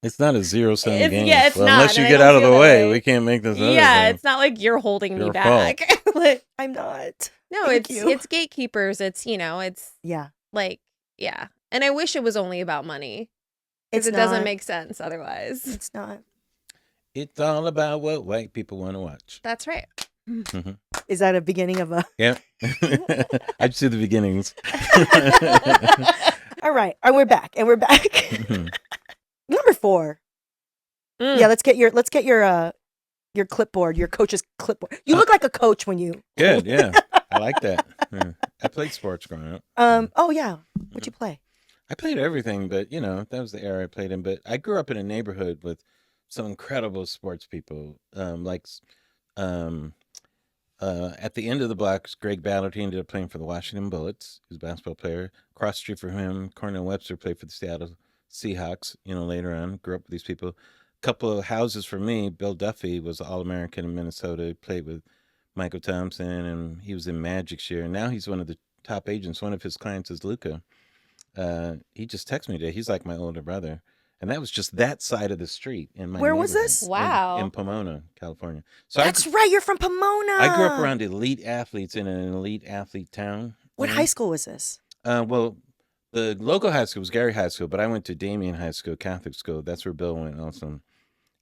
It's not a 0-sum It's- game. yeah, it's well, not, unless you and I get don't out of feel the that way, way. we can't make this other Yeah, thing. it's not like you're holding me Your back. Like, I'm not. no, Thank it's you. it's gatekeepers. It's it's Yeah, like yeah. And I wish it was only about money because it's it doesn't not. make sense otherwise. It's not. It's all about what white people want to watch. That's right. Mhm. Is that a beginning of a? Yeah. I just do the beginnings. All right, and we're back. Mhm. Number 4. Mm. Yeah, let's get your clipboard, your coach's clipboard. You look like a coach when you. Good, yeah. I like that. Yeah. I played sports growing up. Oh yeah. What'd you play? I played everything, but that was the era I played in. But I grew up in a neighborhood with some incredible sports people. At the end of the block, Greg Ballard. He ended up playing for the Washington Bullets. He was a basketball player. Across the street from him, Cornell Webster played for the Seattle Seahawks. Later on, grew up with these people. A couple of houses for me. Bill Duffy was All-American in Minnesota. He played with Michael Thompson, and he was in Magic's year. And now he's one of the top agents. One of his clients is Luca. He just texted me today. He's like my older brother. And that was just that side of the street in my Where was neighborhood. this? Wow. In Pomona, California. So That's right. You're from Pomona. I grew up around elite athletes in an elite athlete town. What you know? high school was this? Well, the local high school was Gary High School, but I went to Damien High School, Catholic school. That's where Bill went also.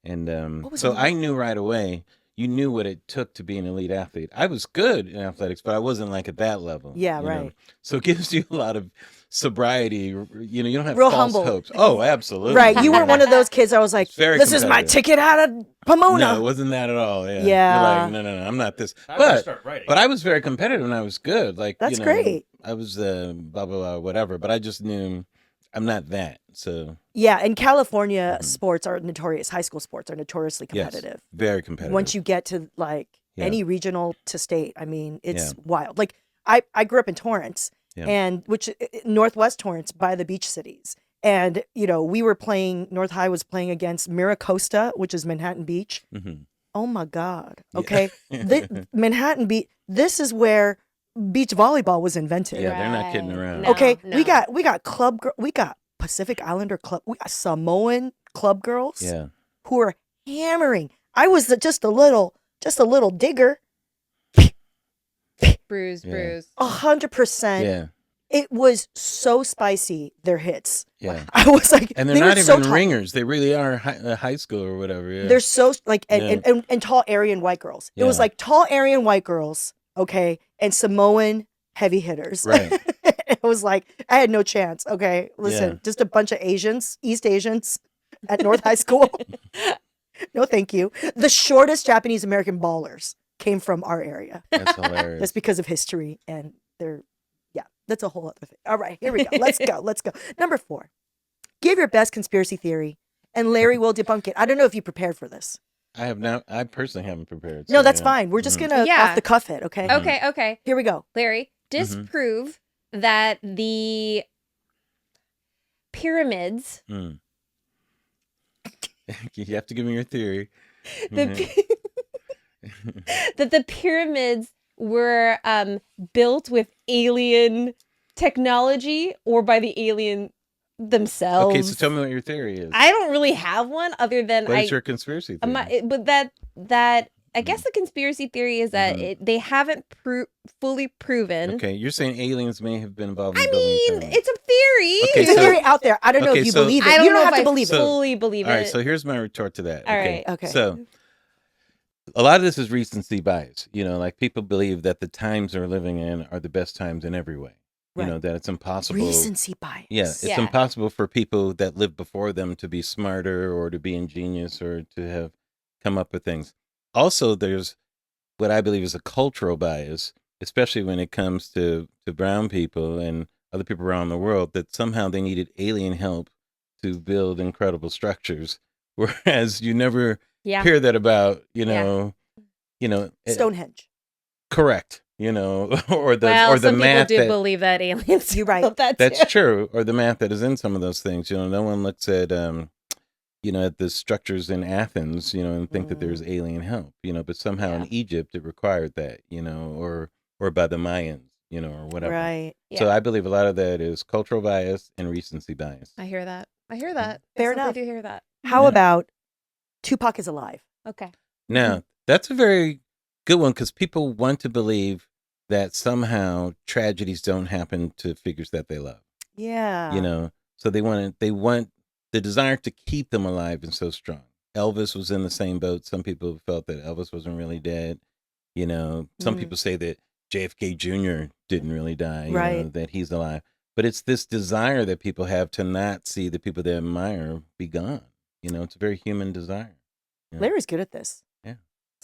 And What was so it I knew right away, you knew what it took to be an elite athlete. I was good in athletics, but I wasn't like at that level. Yeah, you know? right. So it gives you a lot of sobriety. You don't have Real false humble. hopes. Oh, absolutely. Right. You weren't one of those kids that was like, It's very this is my competitive. ticket out of Pomona. No, it wasn't that at all. Yeah. Yeah. You're like, no, I'm not this. I better But start writing. But I was very competitive and I was good. Like That's great. I was blah blah blah whatever. But I just knew I'm not that. So Yeah, in California, sports are notorious. High school sports are notoriously yes, competitive. very competitive. Once you get to like Yeah. any regional to state, I mean, it's Yeah. wild. Like I grew up in Torrance, Yeah. and which Northwest Torrance by the beach cities. And we were playing. North High was playing against Miracosta, which is Manhattan Beach. Mhm. Oh my God. Yeah. Okay, Manhattan Beach. This is where beach volleyball was invented. Yeah, they're not kidding Right. around. No, Okay, no. we got we got Pacific Islander club, we got Samoan club girls Yeah. who are hammering. I was just a little digger, Bruise, Yeah. bruise. 100%. Yeah. It was so spicy, their hits. Yeah. I was like, And they're they not were even so tall. ringers. They really are high school or whatever. Yeah. They're so like and, Yeah. and tall Aryan white girls. It was Yeah. like tall Aryan white girls, okay, and Samoan heavy hitters. Right. It was like I had no chance. Okay, listen, Yeah. just a bunch of Asians, East Asians at North High School. No, thank you. The shortest Japanese American ballers came from our area. That's hilarious. That's because of history and that's a whole other thing. All right, here we go. Let's go. Let's go. Number 4. Give your best conspiracy theory and Larry will debunk it. I don't know if you prepared for this. I personally haven't prepared. No, so, that's yeah. fine. We're just Mhm. going to Yeah. off the cuff it, okay? Okay. Here we go. Larry, disprove that the pyramids, Mm. You have to give me your theory. that the pyramids were built with alien technology or by the alien themselves. Okay, so tell me what your theory is. I don't really have one other than What is your conspiracy theory? but that I guess the conspiracy theory is that they haven't fully proven. Okay, you're saying aliens may have been involved in I building mean, pyramids. it's a theory. Okay, It's a so- theory out there. I don't know okay, if you so- believe it. I don't You know don't have if to I believe it. fully believe it. All right, so here's my retort to that. All right, okay. So a lot of this is recency bias. Like people believe that the times they're living in are the best times in every way. Right. That it's impossible. Recency bias. Yeah, it's Yeah. impossible for people that lived before them to be smarter or to be ingenious or to have come up with things. Also, there's what I believe is a cultural bias, especially when it comes to brown people and other people around the world, that somehow they needed alien help to build incredible structures, whereas you never Yeah. hear that about, Stonehenge. correct, or the Well, or the some people math do that, believe that aliens. You're right. built that that's too. true, or the math that is in some of those things. No one looks at at the structures in Athens, and think that there's alien help, but somehow in Egypt it required that, or by the Mayans, or whatever. Right. Yeah. So I believe a lot of that is cultural bias and recency bias. I hear that. I hear that. Fair I enough. do hear that. How Yeah. about Tupac is alive? Okay. Now, that's a very good one because people want to believe that somehow tragedies don't happen to figures that they love. Yeah. So they want the desire to keep them alive and so strong. Elvis was in the same boat. Some people felt that Elvis wasn't really dead. Some people say that JFK Jr. didn't really die, Right. that he's alive. But it's this desire that people have to not see the people they admire be gone. It's a very human desire. Yeah. Larry's good at this. Yeah.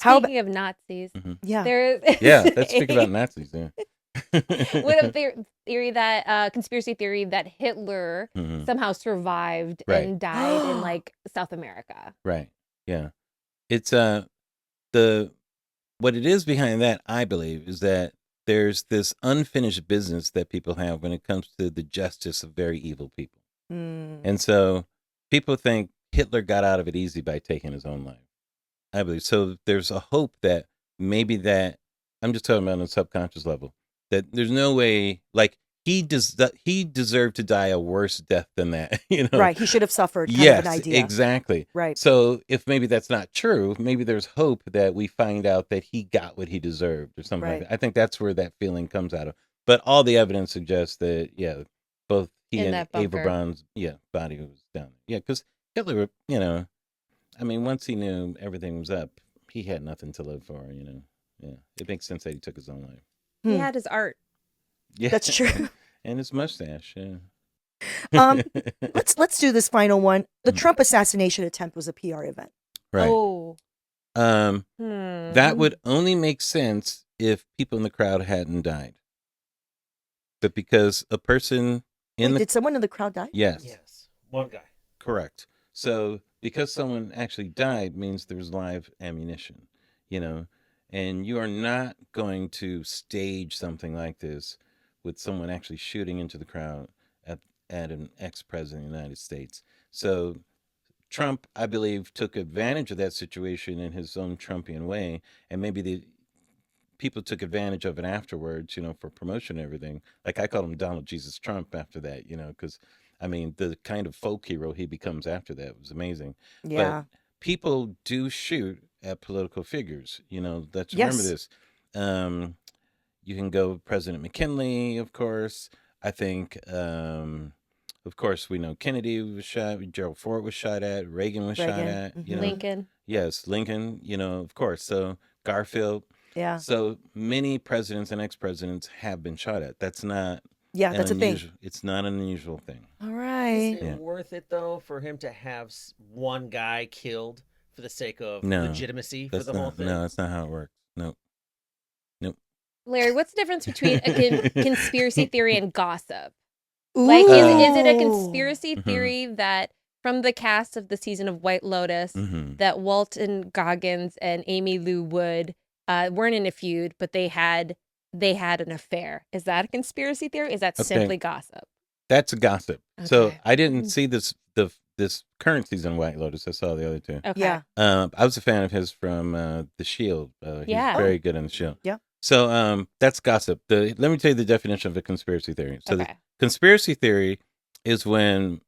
How Speaking of Nazis, Yeah. there Yeah, let's speak about Nazis. Yeah. what a theory that conspiracy theory that Hitler Mhm. somehow survived Right. and died in like South America. Right. Yeah. It's what it is behind that, I believe, is that there's this unfinished business that people have when it comes to the justice of very evil people. Mm. And so people think Hitler got out of it easy by taking his own life. I believe so. There's a hope that maybe that I'm just talking about on a subconscious level, that there's no way, like he deserved to die a worse death than that. Right. He should have suffered. Kind Yes, of an idea. exactly. Right. So if maybe that's not true, maybe there's hope that we find out that he got what he deserved or something like Right. that. I think that's where that feeling comes out of. But all the evidence suggests that, both he In and that Ava bunker. Braun's body was down. Yeah, because Hitler, once he knew everything was up, he had nothing to live for. Yeah, it makes sense that he took his own life. He Hmm. had his art. Yeah, That's true. And his mustache. Yeah. Let's do this final one. The Mhm. Trump assassination attempt was a PR event. Right. Oh. That would only make sense if people in the crowd hadn't died. But because a person in Wait, the did someone in the crowd die? yes, Yes. One guy. correct. So because someone actually died means there's live ammunition, and you are not going to stage something like this with someone actually shooting into the crowd at an ex-president of the United States. So Trump, I believe, took advantage of that situation in his own Trumpian way, and maybe the people took advantage of it afterwards, for promotion and everything. Like I called him Donald Jesus Trump after that, because the kind of folk hero he becomes after that was amazing. Yeah. But people do shoot at political figures. Let's Yes. remember this. You can go President McKinley, of course. I think, of course, we know Kennedy was shot, Gerald Ford was shot at, Reagan was shot Reagan, at. mhm. Lincoln. Yes, Lincoln, of course. So Garfield. Yeah. So many presidents and ex-presidents have been shot at. That's not Yeah, that's a thing. unusual. It's not an unusual thing. All Is right. it Yeah. worth it though for him to have one guy killed for the sake of No, legitimacy for That's the whole not. thing? No, that's not how it works. Nope. Nope. Larry, what's the difference between a conspiracy theory and gossip? Ooh. Like, is it a conspiracy Mhm. theory that from the cast of the season of White Lotus, Mhm. that Walton Goggins and Amy Lou Wood weren't in a feud, but they had an affair? Is that a conspiracy theory? Is that Okay. simply gossip? That's a gossip. So Okay. I didn't see this current season of White Lotus. I saw the other two. Okay. Yeah. I was a fan of his from The Shield. He's Yeah. very good in The Shield. Yeah. So that's gossip. Let me tell you the definition of a conspiracy theory. So the Okay. conspiracy theory is when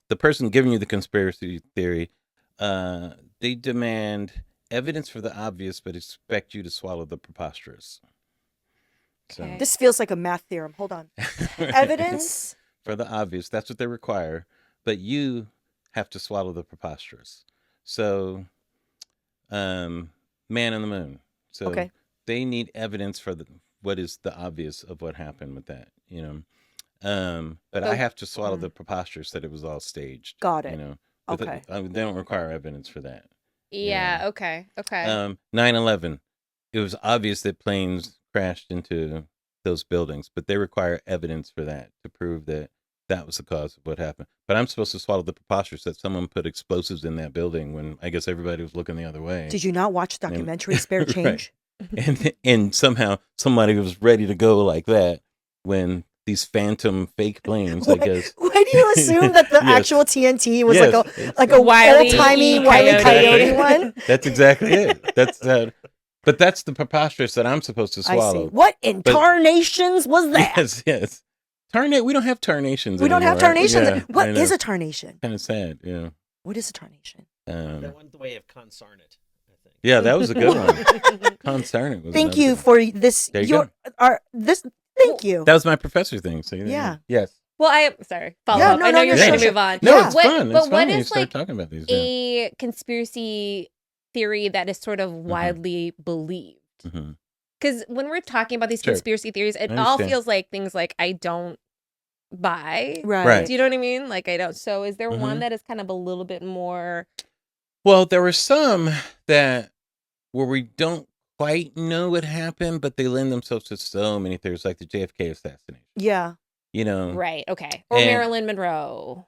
the person giving you the conspiracy theory, they demand evidence for the obvious, but expect you to swallow the preposterous. Okay. This feels like a math theorem. Hold on. Evidence. For the obvious, that's what they require, but you have to swallow the preposterous. So, Man on the Moon. So Okay. they need evidence for what is the obvious of what happened with that, But So- I have to swallow the preposterous that it was all staged. Got it. But Okay. they don't require evidence for that. Yeah. Okay. Okay. 9/11. It was obvious that planes crashed into those buildings, but they require evidence for that to prove that was the cause of what happened. But I'm supposed to swallow the preposterous that someone put explosives in that building when I guess everybody was looking the other way. Did you not watch the documentary Spare Right. Change? And somehow somebody was ready to go like that when these phantom fake planes, I guess. Why do you assume that the Yes. actual TNT was Yes. like a Wile E. old-timey Wile E. Coyote. Coyote one? That's exactly it. But that's the preposterous that I'm supposed to I swallow. see. What in But- tarnations was that? Yes. We don't have tarnations. We don't have anymore, right? tarnations. Yeah, What is a tarnation? kind of sad? Yeah. What is a tarnation? That went the way of consarnate, I think. Yeah, that was a good one. Concernant was. Thank another you good for this. There you Thank you. one. That was my professor thing. So Yeah. Yes. Well, sorry. Follow Yeah, up. no, I know no, you're you're trying to sure. move on. No, Yeah. it's fun. But It's what fun when you is start like talking about these. a conspiracy theory that is sort of widely believed? Mm-hmm. Because when we're talking about these Sure. conspiracy theories, it I all understand. feels like things like I don't buy. Right. Do you know what I mean? Like I don't. So is there one Mhm. that is kind of a little bit more? Well, there were some where we don't quite know what happened, but they lend themselves to so many theories, like the JFK assassination. Yeah. Right. Okay. Or And- Marilyn Monroe.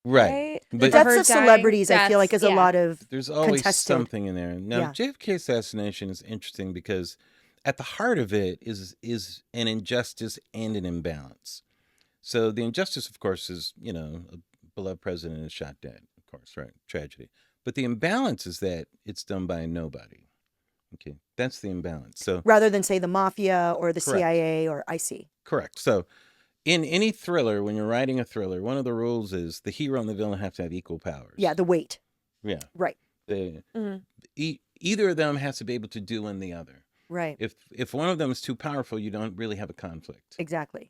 Right. The But deaths her of celebrities, I feel like, is deaths, a lot of there's always contested. something in there. Now, Yeah. JFK assassination is interesting because at the heart of it is an injustice and an imbalance. So the injustice, of course, is, a beloved president is shot dead, of course, right? Tragedy. But the imbalance is that it's done by nobody. Okay, that's the imbalance. So rather than say the mafia or the Correct. CIA or IC. correct. So in any thriller, when you're writing a thriller, one of the rules is the hero and the villain have to have equal powers. Yeah, the weight. Yeah. Right. Either of them has to be able to do one the other. Right. If one of them is too powerful, you don't really have a conflict. Exactly.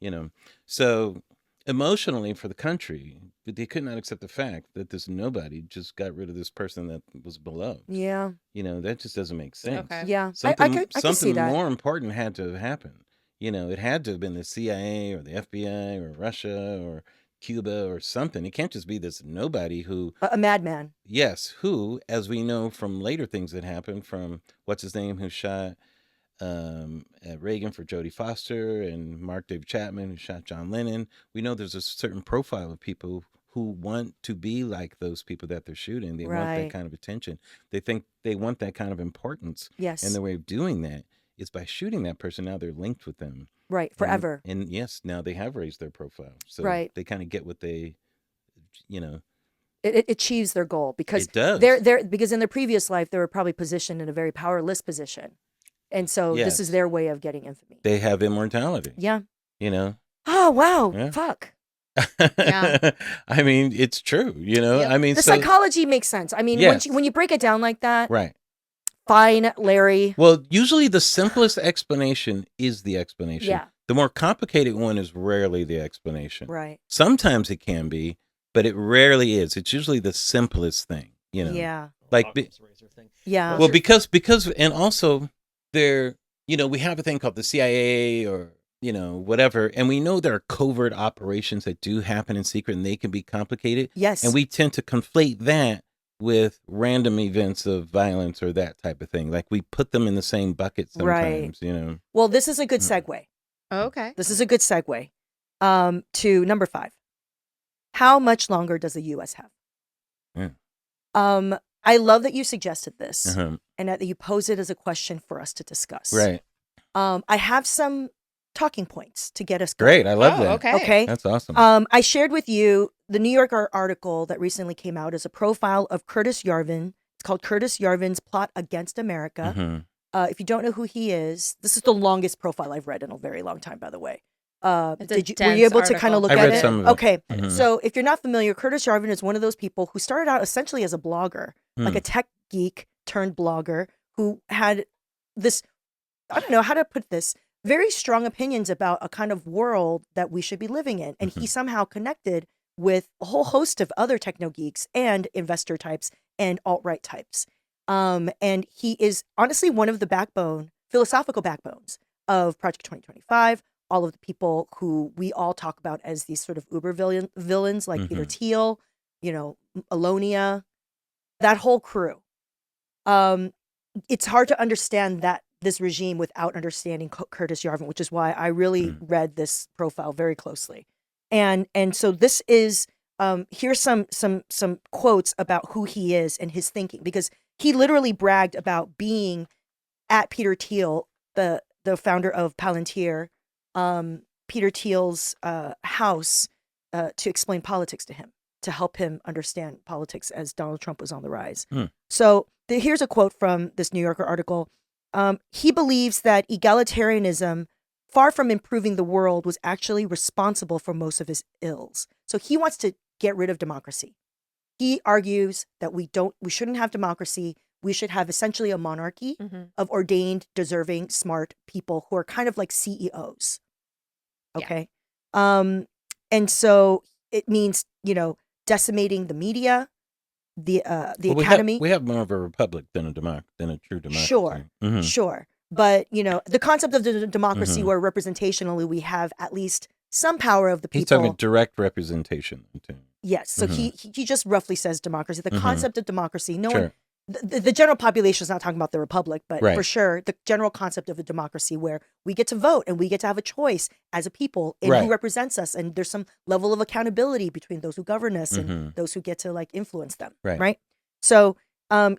So emotionally for the country, they could not accept the fact that this nobody just got rid of this person that was beloved. Yeah. That just doesn't make sense. Okay. Yeah. Something, I could see something that. more important had to have happened. It had to have been the CIA or the FBI or Russia or Cuba or something. It can't just be this nobody who, A madman. yes, who, as we know from later things that happened, from what's his name, who shot Reagan for Jodie Foster, and Mark David Chapman, who shot John Lennon. We know there's a certain profile of people who want to be like those people that they're shooting. They want that Right. kind of attention. They think they want that kind of importance. Yes. And the way of doing that is by shooting that person. Now they're linked with them. Right. And- Forever. And, yes, now they have raised their profile. So Right. they kind of get what they, It achieves their goal because it does. because in their previous life they were probably positioned in a very powerless position, and so this is Yes. their way of getting infamy. They have immortality. Yeah. You Oh wow. Yeah. Fuck. Yeah. I mean, it's true. Yep. I mean, The so psychology makes sense. I mean, Yes. when you break it down like that, right. fine, Larry. Well, usually the simplest explanation is the explanation. Yeah. The more complicated one is rarely the explanation. Right. Sometimes it can be, but it rarely is. It's usually the simplest thing. Yeah. Like, Occam's razor thing. Yeah. well, because and also there, we have a thing called the CIA or whatever, and we know there are covert operations that do happen in secret, and they can be complicated. Yes. And we tend to conflate that with random events of violence or that type of thing. Like we put them in the same bucket sometimes, you know. Well, this is a good segue. Okay. This is a good segue to number 5. How much longer does the U.S. have? Yeah. I love that you suggested this Uh-huh. and that you pose it as a question for us to discuss. Right. I have some talking points to get us going. Great. I love that. Okay. Okay. That's awesome. I shared with you the New Yorker article that recently came out as a profile of Curtis Yarvin. It's called Curtis Yarvin's Plot Against America. Mhm. If you don't know who he is, this is the longest profile I've read in a very long time, by the way. It's a Were you dense able to kind article. of look I at read it? some of it. Okay. Mhm. So if you're not familiar, Curtis Yarvin is one of those people who started out essentially as a blogger, like a tech geek turned blogger who had this, I don't know how to put this, very strong opinions about a kind of world that we should be living in. And he somehow connected with a whole host of other techno geeks and investor types and alt-right types. And he is honestly one of the philosophical backbones of Project 2025. All of the people who we all talk about as these sort of uber villains like Peter Thiel, you know, Alonia, that whole crew. It's hard to understand this regime without understanding Curtis Yarvin, which is why I really read this profile very closely. And so this is here's some quotes about who he is and his thinking, because he literally bragged about being at Peter Thiel, the founder of Palantir, Peter Thiel's house to explain politics to him, to help him understand politics as Donald Trump was on the rise. So here's a quote from this New Yorker article. He believes that egalitarianism, far from improving the world, was actually responsible for most of his ills. So he wants to get rid of democracy. He argues that we shouldn't have democracy. We should have essentially a monarchy of ordained, deserving, smart people who are kind of like CEOs. Okay. Yeah. And so it means, you know, decimating the media, the academy. We have more of a republic than a true democracy. Sure. Sure. But, you know, the concept of the democracy where representationally we have at least some power of the people. He's talking direct representation. Yes. So he just roughly says democracy. The concept of democracy, no one, the general population is not talking about the republic, but for sure, the general concept of a democracy where we get to vote and we get to have a choice as a people in who represents us. And there's some level of accountability between those who govern us and those who get to like influence them. Right. So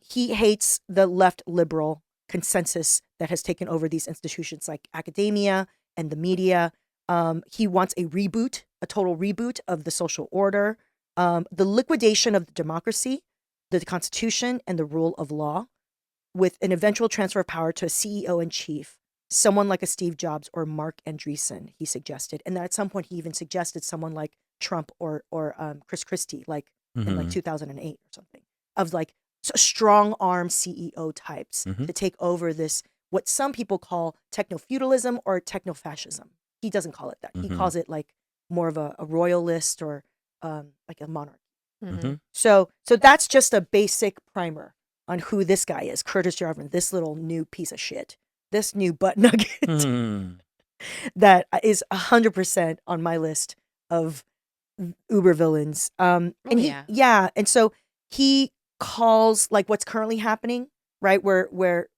he hates the left liberal consensus that has taken over these institutions like academia and the media. He wants a total reboot of the social order, the liquidation of the democracy, the Constitution, and the rule of law, with an eventual transfer of power to a CEO in chief, someone like a Steve Jobs or Mark Andreessen, he suggested. And then at some point, he even suggested someone like Trump or Chris Christie, like in like 2008 or something, of like strong arm CEO types to take over this, what some people call techno-feudalism or techno-fascism. He doesn't call it that. He calls it like more of a royalist or like a monarch. So that's just a basic primer on who this guy is, Curtis Yarvin, this little new piece of shit, this new butt nugget that is 100% on my list of uber villains. And so he calls like what's currently happening, right, where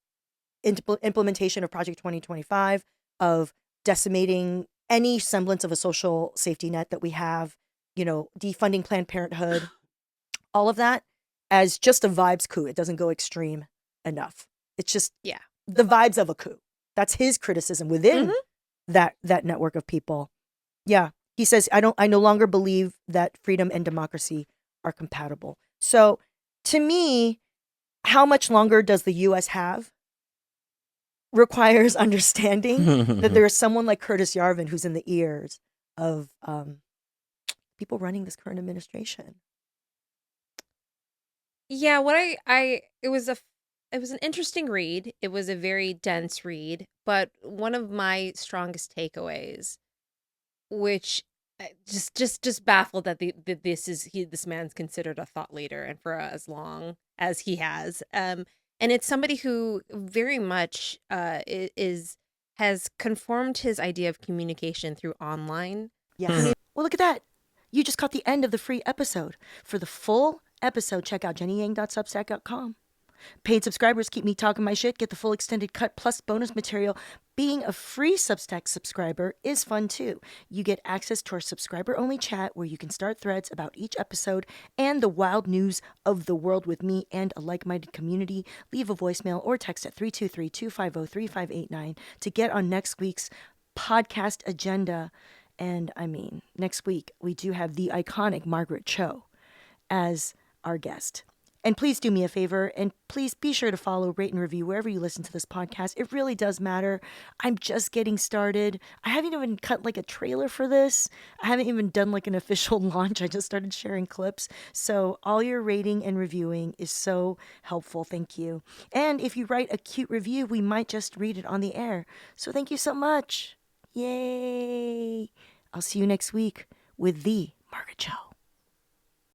implementation of Project 2025 of decimating any semblance of a social safety net that we have, you know, defunding Planned Parenthood, all of that as just a vibes coup. It doesn't go extreme enough. It's just the vibes of a coup. That's his criticism within that network of people. Yeah. He says, I no longer believe that freedom and democracy are compatible. So to me, how much longer does the US have requires understanding that there is someone like Curtis Yarvin who's in the ears of people running this current administration. Yeah, it was an interesting read. It was a very dense read, but one of my strongest takeaways, which just baffled that this man's considered a thought leader and for as long as he has, and it's somebody who very much has conformed his idea of communication through online. Yeah. Well, look at that. You just caught the end of the free episode. For the full episode, check out jennyyang.substack.com. Paid subscribers keep me talking my shit, get the full extended cut plus bonus material. Being a free Substack subscriber is fun too. You get access to our subscriber-only chat where you can start threads about each episode and the wild news of the world with me and a like-minded community. Leave a voicemail or text at 323-250-3589 to get on next week's podcast agenda. And I mean, next week we do have the iconic Margaret Cho as our guest. And please do me a favor, and please be sure to follow, rate, and review wherever you listen to this podcast. It really does matter. I'm just getting started. I haven't even cut like a trailer for this. I haven't even done like an official launch. I just started sharing clips. So all your rating and reviewing is so helpful. Thank you. And if you write a cute review, we might just read it on the air. So thank you so much. Yay. I'll see you next week with the Margaret Cho.